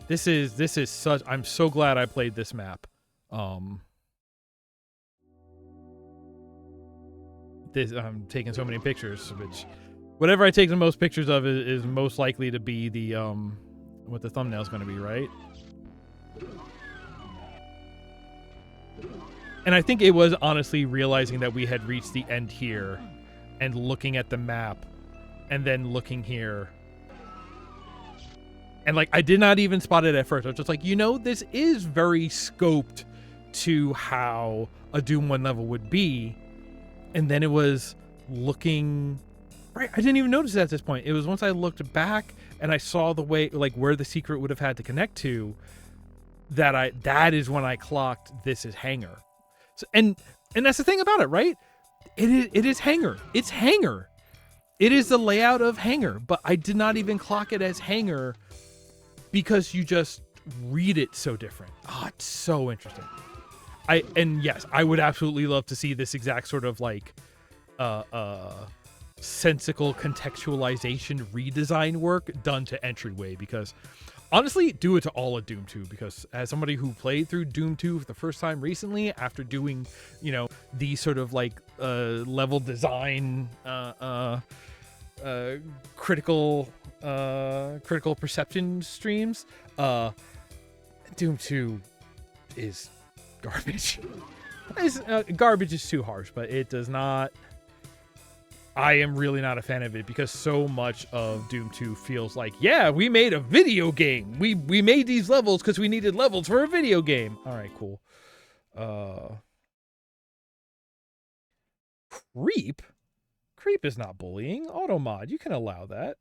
This is such, I'm so glad I played this map. I'm taking so many pictures, which whatever I take the most pictures of is most likely to be the what the thumbnail's going to be, right? And I think it was honestly realizing that we had reached the end here and looking at the map and then looking here. And like, I did not even spot it at first. I was just like, you know, this is very scoped to how a Doom 1 level would be. And then it was looking, right, I didn't even notice it at this point. It was once I looked back and I saw the way, like, where the secret would have had to connect to, that is when I clocked this is Hangar. So, and that's the thing about it, right? It is Hangar. It's Hangar. It is the layout of Hangar, but I did not even clock it as Hangar because you just read it so different. Oh, it's so interesting. And yes, I would absolutely love to see this exact sort of like sensical contextualization redesign work done to Entryway, because honestly, do it to all of Doom 2, because as somebody who played through Doom 2 for the first time recently, after doing, you know, these sort of like level design critical perception streams, Doom 2 is garbage. Garbage is too harsh, but it does not. I am really not a fan of it, because so much of Doom 2 feels like, yeah, we made a video game. We made these levels because we needed levels for a video game. All right, cool. Creep is not bullying. Automod, you can allow that.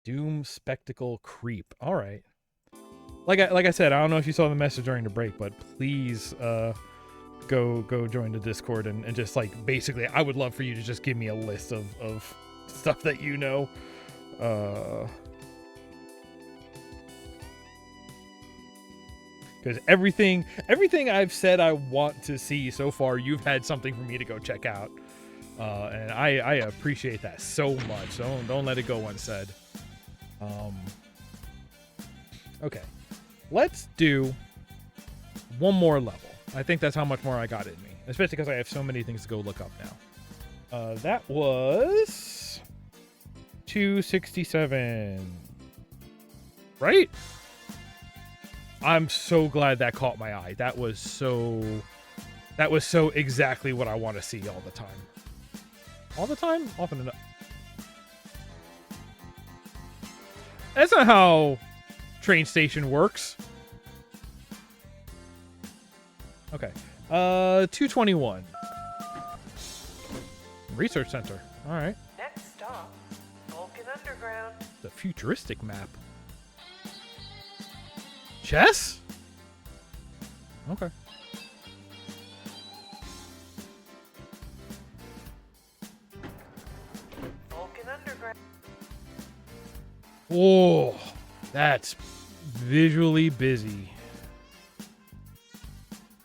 Doom Spectacle Creep. All right. Like I said, I don't know if you saw the message during the break, but please go join the Discord and just like, basically, I would love for you to just give me a list of stuff that you know. Because everything I've said I want to see so far, you've had something for me to go check out. And I appreciate that so much. Don't let it go unsaid. Okay. Let's do one more level. I think that's how much more I got in me, especially because I have so many things to go look up now. That was 267, right? I'm so glad that caught my eye. That was so exactly what I want to see all the time. All the time? Often enough. That's not how train station works. Okay. 221. Research center. All right. Next stop, Vulcan Underground. The futuristic map. Chess? Okay. Vulcan Underground. Oh, that's visually busy.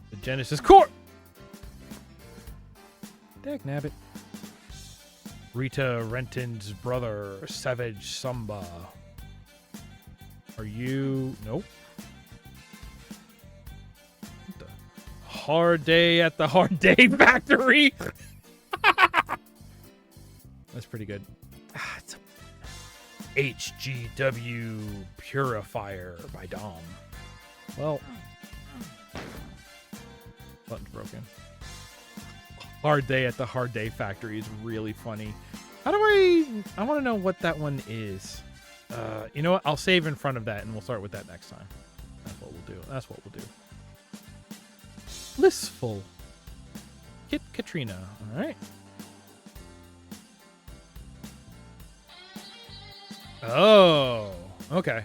The Genesis Core. Dagnabbit. Rita Renton's brother, Savage Samba. Are you? Nope. What the? Hard day at the Hard Day Factory. That's pretty good. It's a HGW Purifier by DOM. Well, button's broken. Hard day at the Hard Day Factory is really funny. How do I want to know what that one is. You know what? I'll save in front of that and we'll start with that next time. That's what we'll do. That's what we'll do. Blissful. Kit Katrina. All right. Oh, okay.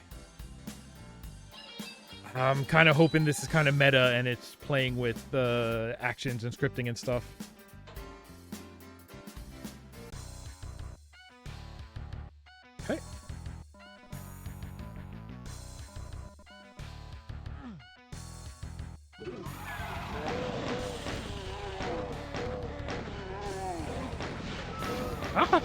I'm kind of hoping this is kind of meta and it's playing with actions and scripting and stuff. Ah!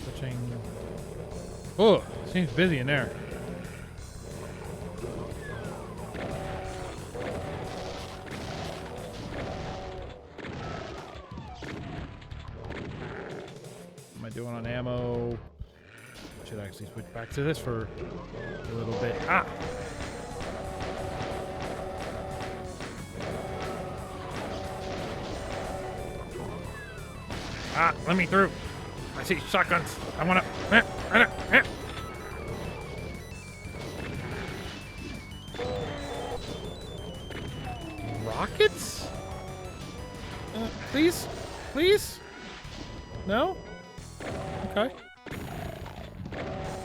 Switching. Oh, seems busy in there. What am I doing on ammo? Should actually switch back to this for a little bit. Ah! Ah, let me through. I see shotguns. I wanna. Rockets? Please? Please? No? Okay.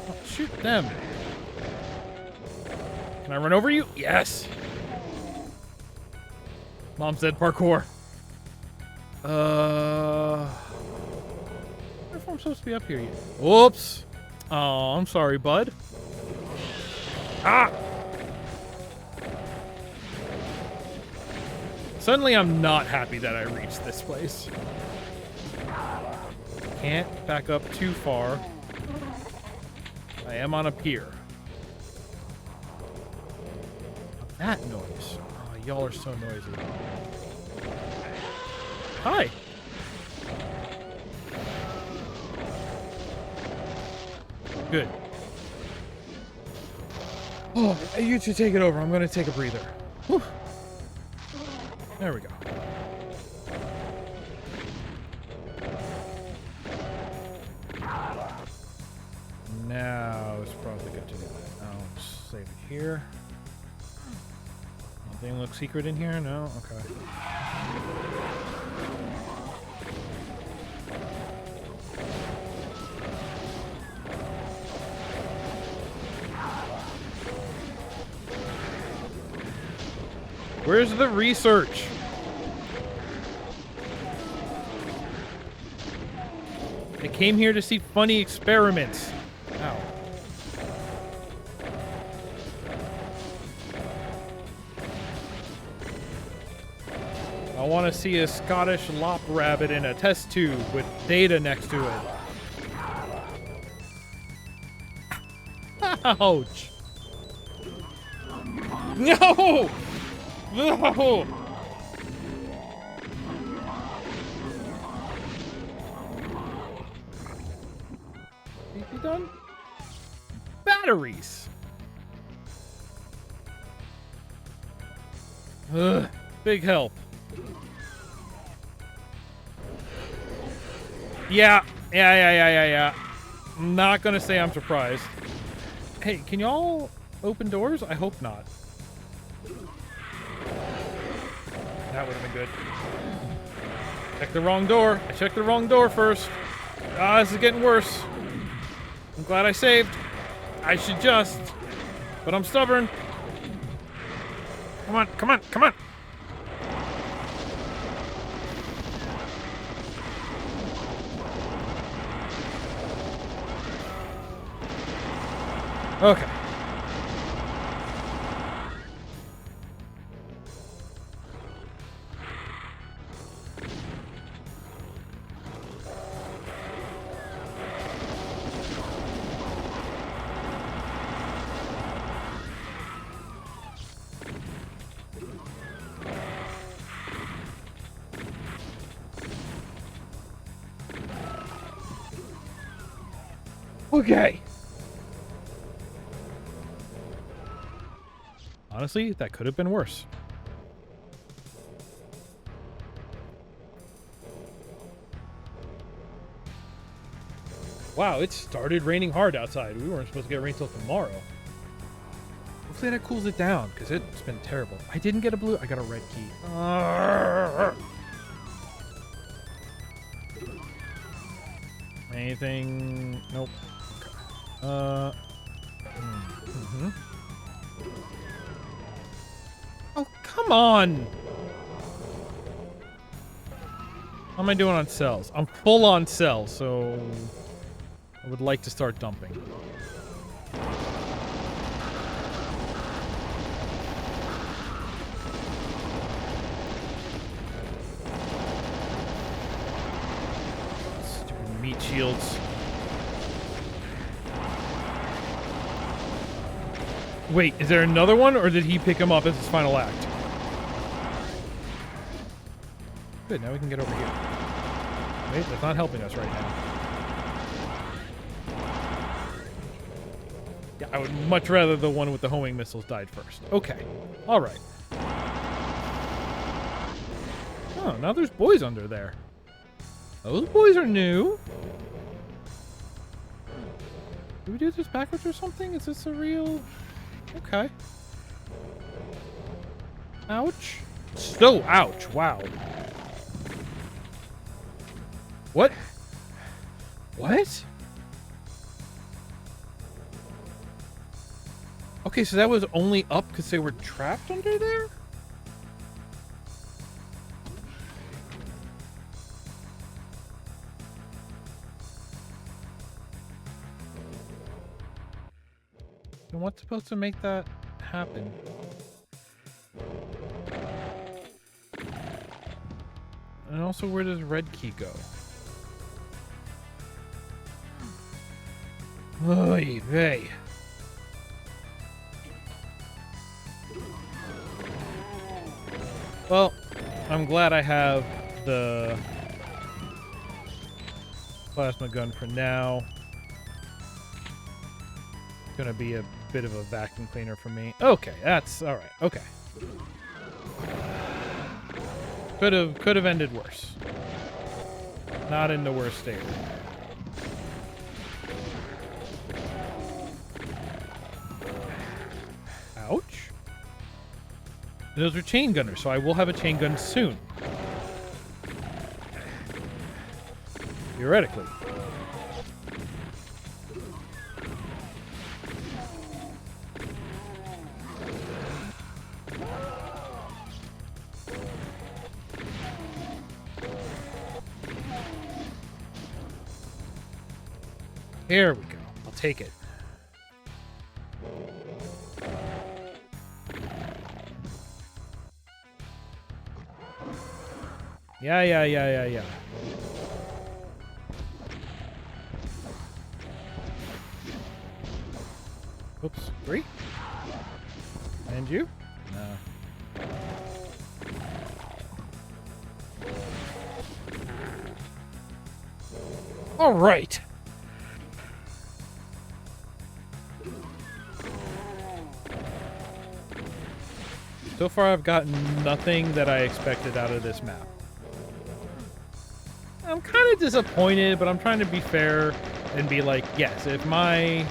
I'll shoot them. Can I run over you? Yes. Mom said parkour. I wonder if I'm supposed to be up here yet. Whoops. Oh, I'm sorry, bud. Ah! Suddenly, I'm not happy that I reached this place. Can't back up too far. I am on a pier. That noise. Oh, y'all are so noisy. Hi. Good. Oh, you two take it over. I'm going to take a breather. Whew. There we go. Now it's probably good to do that. I'll just save it here. Anything look secret in here? No? Okay. Where's the research? I came here to see funny experiments. Ow. I want to see a Scottish lop rabbit in a test tube with data next to it. Ouch. No! No! You done? Batteries! Ugh, big help. Yeah. I'm not gonna say I'm surprised. Hey, can y'all open doors? I hope not. That would have been good. Check the wrong door. I checked the wrong door first. Ah, this is getting worse. I'm glad I saved. I should just. But I'm stubborn. Come on, come on, come on. Okay. Okay. Honestly, that could have been worse. Wow, it started raining hard outside. We weren't supposed to get rain till tomorrow. Hopefully that cools it down, because it's been terrible. I didn't get a blue. I got a red key. Anything? Nope. Okay. Oh, come on! How am I doing on cells? I'm full on cells, so I would like to start dumping. Stupid meat shields. Wait, is there another one, or did he pick him up as his final act? Good, now we can get over here. Wait, that's not helping us right now. Yeah, I would much rather the one with the homing missiles died first. Okay. Alright. Oh, now there's boys under there. Those boys are new. Do we do this backwards or something? Is this a real... Okay. Ouch. So, ouch. Wow. What? What? Okay, so that was only up because they were trapped under there? Then what's supposed to make that happen? And also, where does red key go? Oy vey. Well, I'm glad I have the plasma gun for now. It's gonna be a bit of a vacuum cleaner for me. Okay, that's all right. Okay. Could have ended worse. Not in the worst state. Ouch. Those are chain gunners, so I will have a chain gun soon. Theoretically. Here we go. I'll take it. Yeah. Oops. 3? And you? No. All right. So far, I've gotten nothing that I expected out of this map. I'm kind of disappointed, but I'm trying to be fair and be like, yes, if my...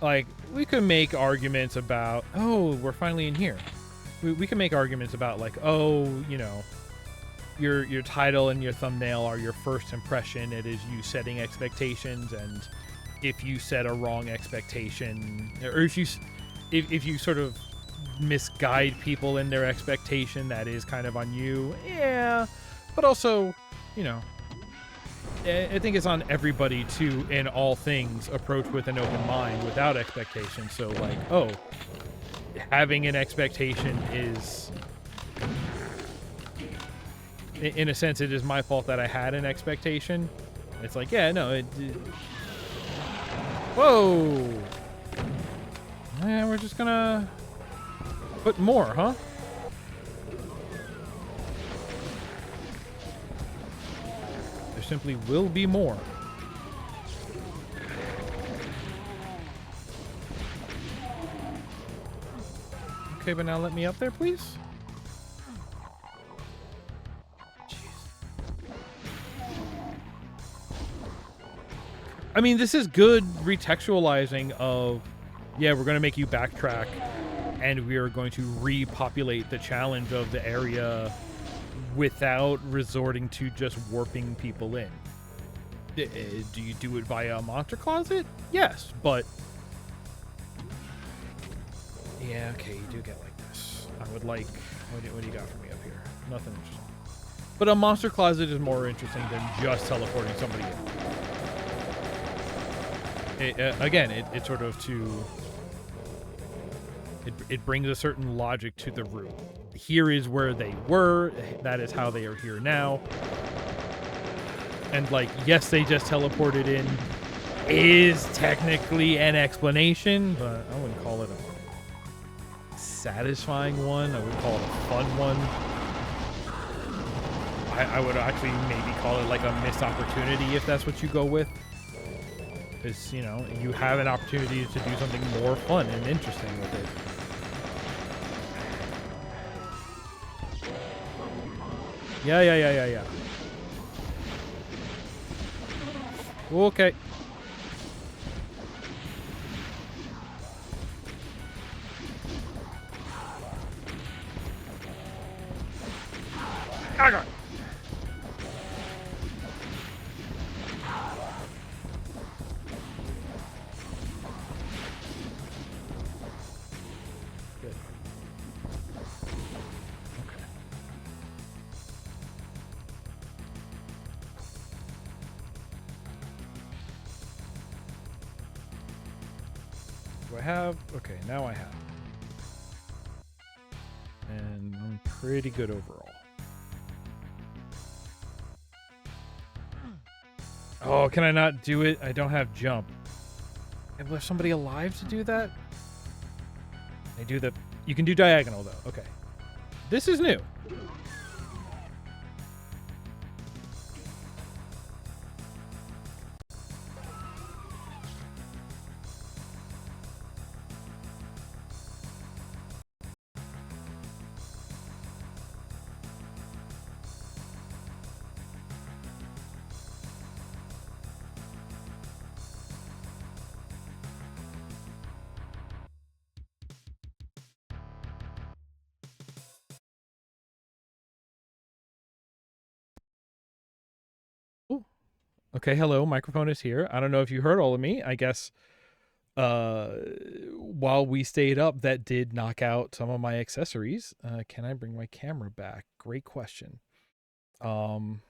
Like, we could make arguments about, oh, we're finally in here. We can make arguments about, like, oh, you know, your title and your thumbnail are your first impression. It is you setting expectations, and if you set a wrong expectation, or if you sort of misguide people in their expectation, that is kind of on you. Yeah, but also, you know, I think it's on everybody to, in all things, approach with an open mind without expectation. So, like, oh, having an expectation is, in a sense, it is my fault that I had an expectation. It's like, yeah, no, whoa. Yeah, we're just gonna put more, huh? There simply will be more. Okay, but now let me up there, please. I mean, this is good retextualizing of, yeah, we're going to make you backtrack, and we are going to repopulate the challenge of the area without resorting to just warping people in. Do you do it via a monster closet? Yes, but Yeah, okay, you do get like this. I would like... What do you got for me up here? Nothing interesting. But a monster closet is more interesting than just teleporting somebody in. Again, it sort of to... It brings a certain logic to the room. Here is where they were. That is how they are here now. And, like, yes, they just teleported in is technically an explanation, but I wouldn't call it a satisfying one. I would call it a fun one. I would actually maybe call it like a missed opportunity if that's what you go with. Because, you know, you have an opportunity to do something more fun and interesting with it. Yeah. Okay. Okay. Good. Okay. Do I have? Okay, now I have. And I'm pretty good overall. Oh, can I not do it? I don't have jump. Is there somebody alive to do that? They do the... You can do diagonal, though. Okay. This is new. Ooh. Okay, hello. Microphone is here. I don't know if you heard all of me. I guess while we stayed up, that did knock out some of my accessories. Can I bring my camera back? Great question. I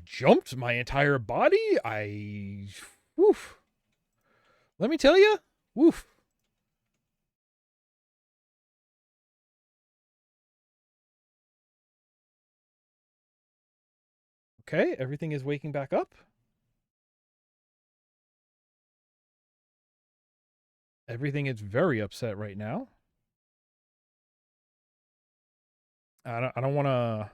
jumped my entire body. Woof. Let me tell you, woof. Okay, everything is waking back up. Everything is very upset right now. I don't want to...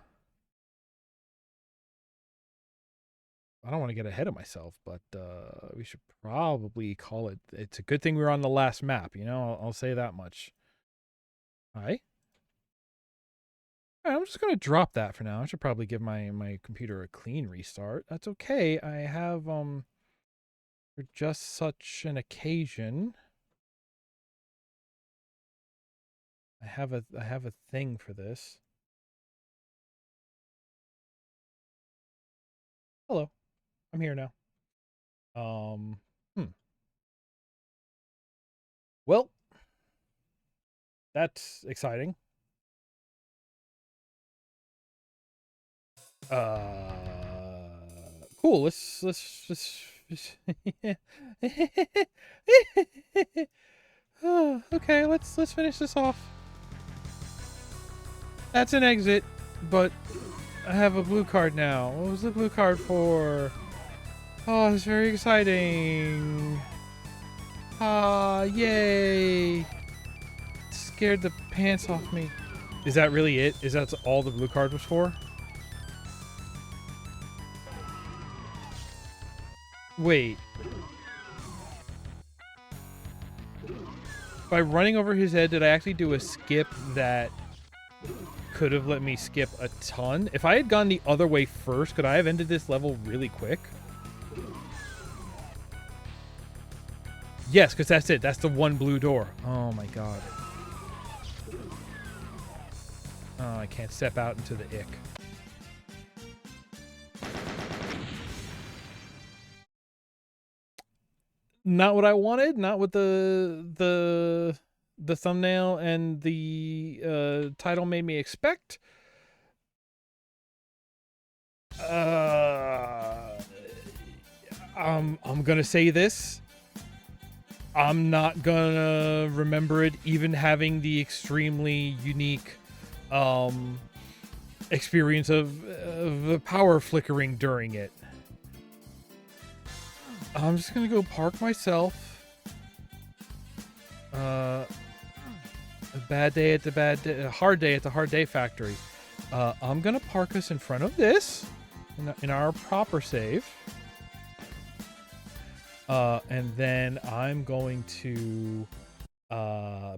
I don't want to get ahead of myself, but we should probably call it... It's a good thing we were on the last map, you know? I'll say that much. Hi. All right, I'm just going to drop that for now. I should probably give my computer a clean restart. That's okay. I have, for just such an occasion... I have a thing for this. Hello. I'm here now. Well, that's exciting. Cool. Let's okay, let's finish this off. That's an exit, but I have a blue card now. What was the blue card for? Oh, it's very exciting. Ah, yay. Scared the pants off me. Is that really it? Is that all the blue card was for? Wait. By running over his head, did I actually do a skip that could have let me skip a ton? If I had gone the other way first, could I have ended this level really quick? Yes, because that's it. That's the one blue door. Oh my god. Oh, I can't step out into the ick. Not what I wanted. Not what the thumbnail and the title made me expect. I'm gonna say this. I'm not gonna remember it even having the extremely unique experience of the power flickering during it. I'm just gonna go park myself. A bad day at the a hard day at the hard day factory. I'm gonna park us in front of this in our proper save. And then I'm going to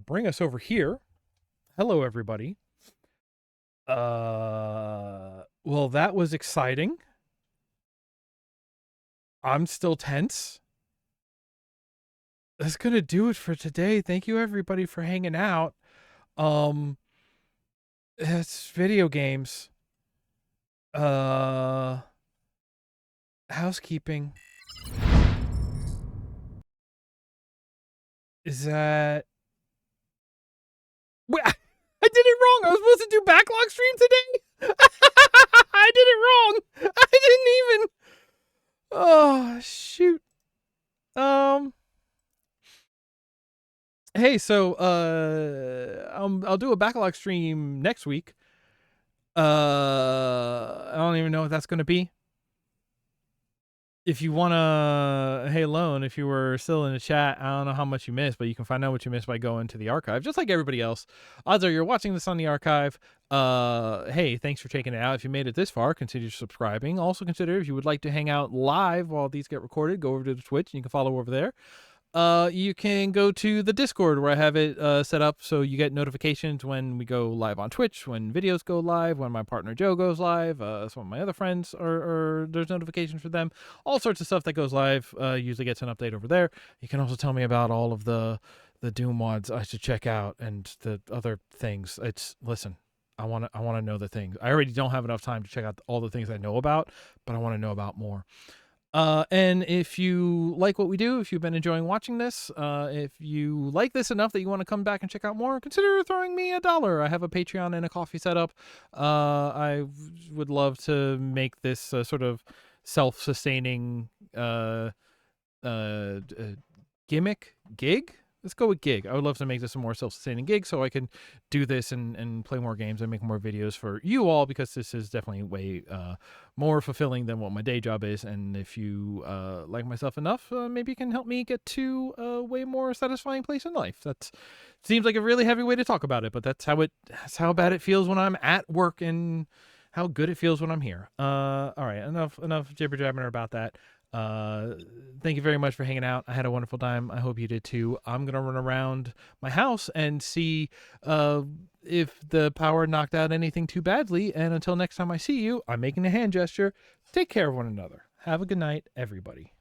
bring us over here. Hello, everybody. Well, that was exciting. I'm still tense. That's gonna do it for today. Thank you, everybody, for hanging out. It's video games. Housekeeping. Is that... Wait, I did it wrong. I was supposed to do backlog stream today. I did it wrong. I didn't even... Oh, shoot. Hey, so I'll do a backlog stream next week. I don't even know what that's going to be. If you want to, hey, Lone, if you were still in the chat, I don't know how much you missed, but you can find out what you missed by going to the archive, just like everybody else. Odds are you're watching this on the archive. Hey, thanks for checking it out. If you made it this far, consider subscribing. Also consider, if you would like to hang out live while these get recorded, go over to the Twitch and you can follow over there. You can go to the Discord where I have it set up so you get notifications when we go live on Twitch, when videos go live, when my partner Joe goes live, some of my other friends are there's notifications for them. All sorts of stuff that goes live usually gets an update over there. You can also tell me about all of the DooM mods I should check out and the other things. Listen, I want to know the things. I already don't have enough time to check out all the things I know about, but I want to know about more. And if you like what we do, if you've been enjoying watching this, if you like this enough that you want to come back and check out more, consider throwing me $1. I have a Patreon and a coffee set up. I would love to make this sort of self-sustaining gig. Let's go with gig. I would love to make this a more self-sustaining gig so I can do this and play more games and make more videos for you all, because this is definitely way more fulfilling than what my day job is. And if you like myself enough, maybe you can help me get to a way more satisfying place in life. That seems like a really heavy way to talk about it, but that's how bad it feels when I'm at work and how good it feels when I'm here. All right, enough jibber-jabbering about that. Thank you very much for hanging out. I had a wonderful time. I hope you did too. I'm gonna run around my house and see if the power knocked out anything too badly. And until next time I see you, I'm making a hand gesture. Take care of one another. Have a good night, everybody.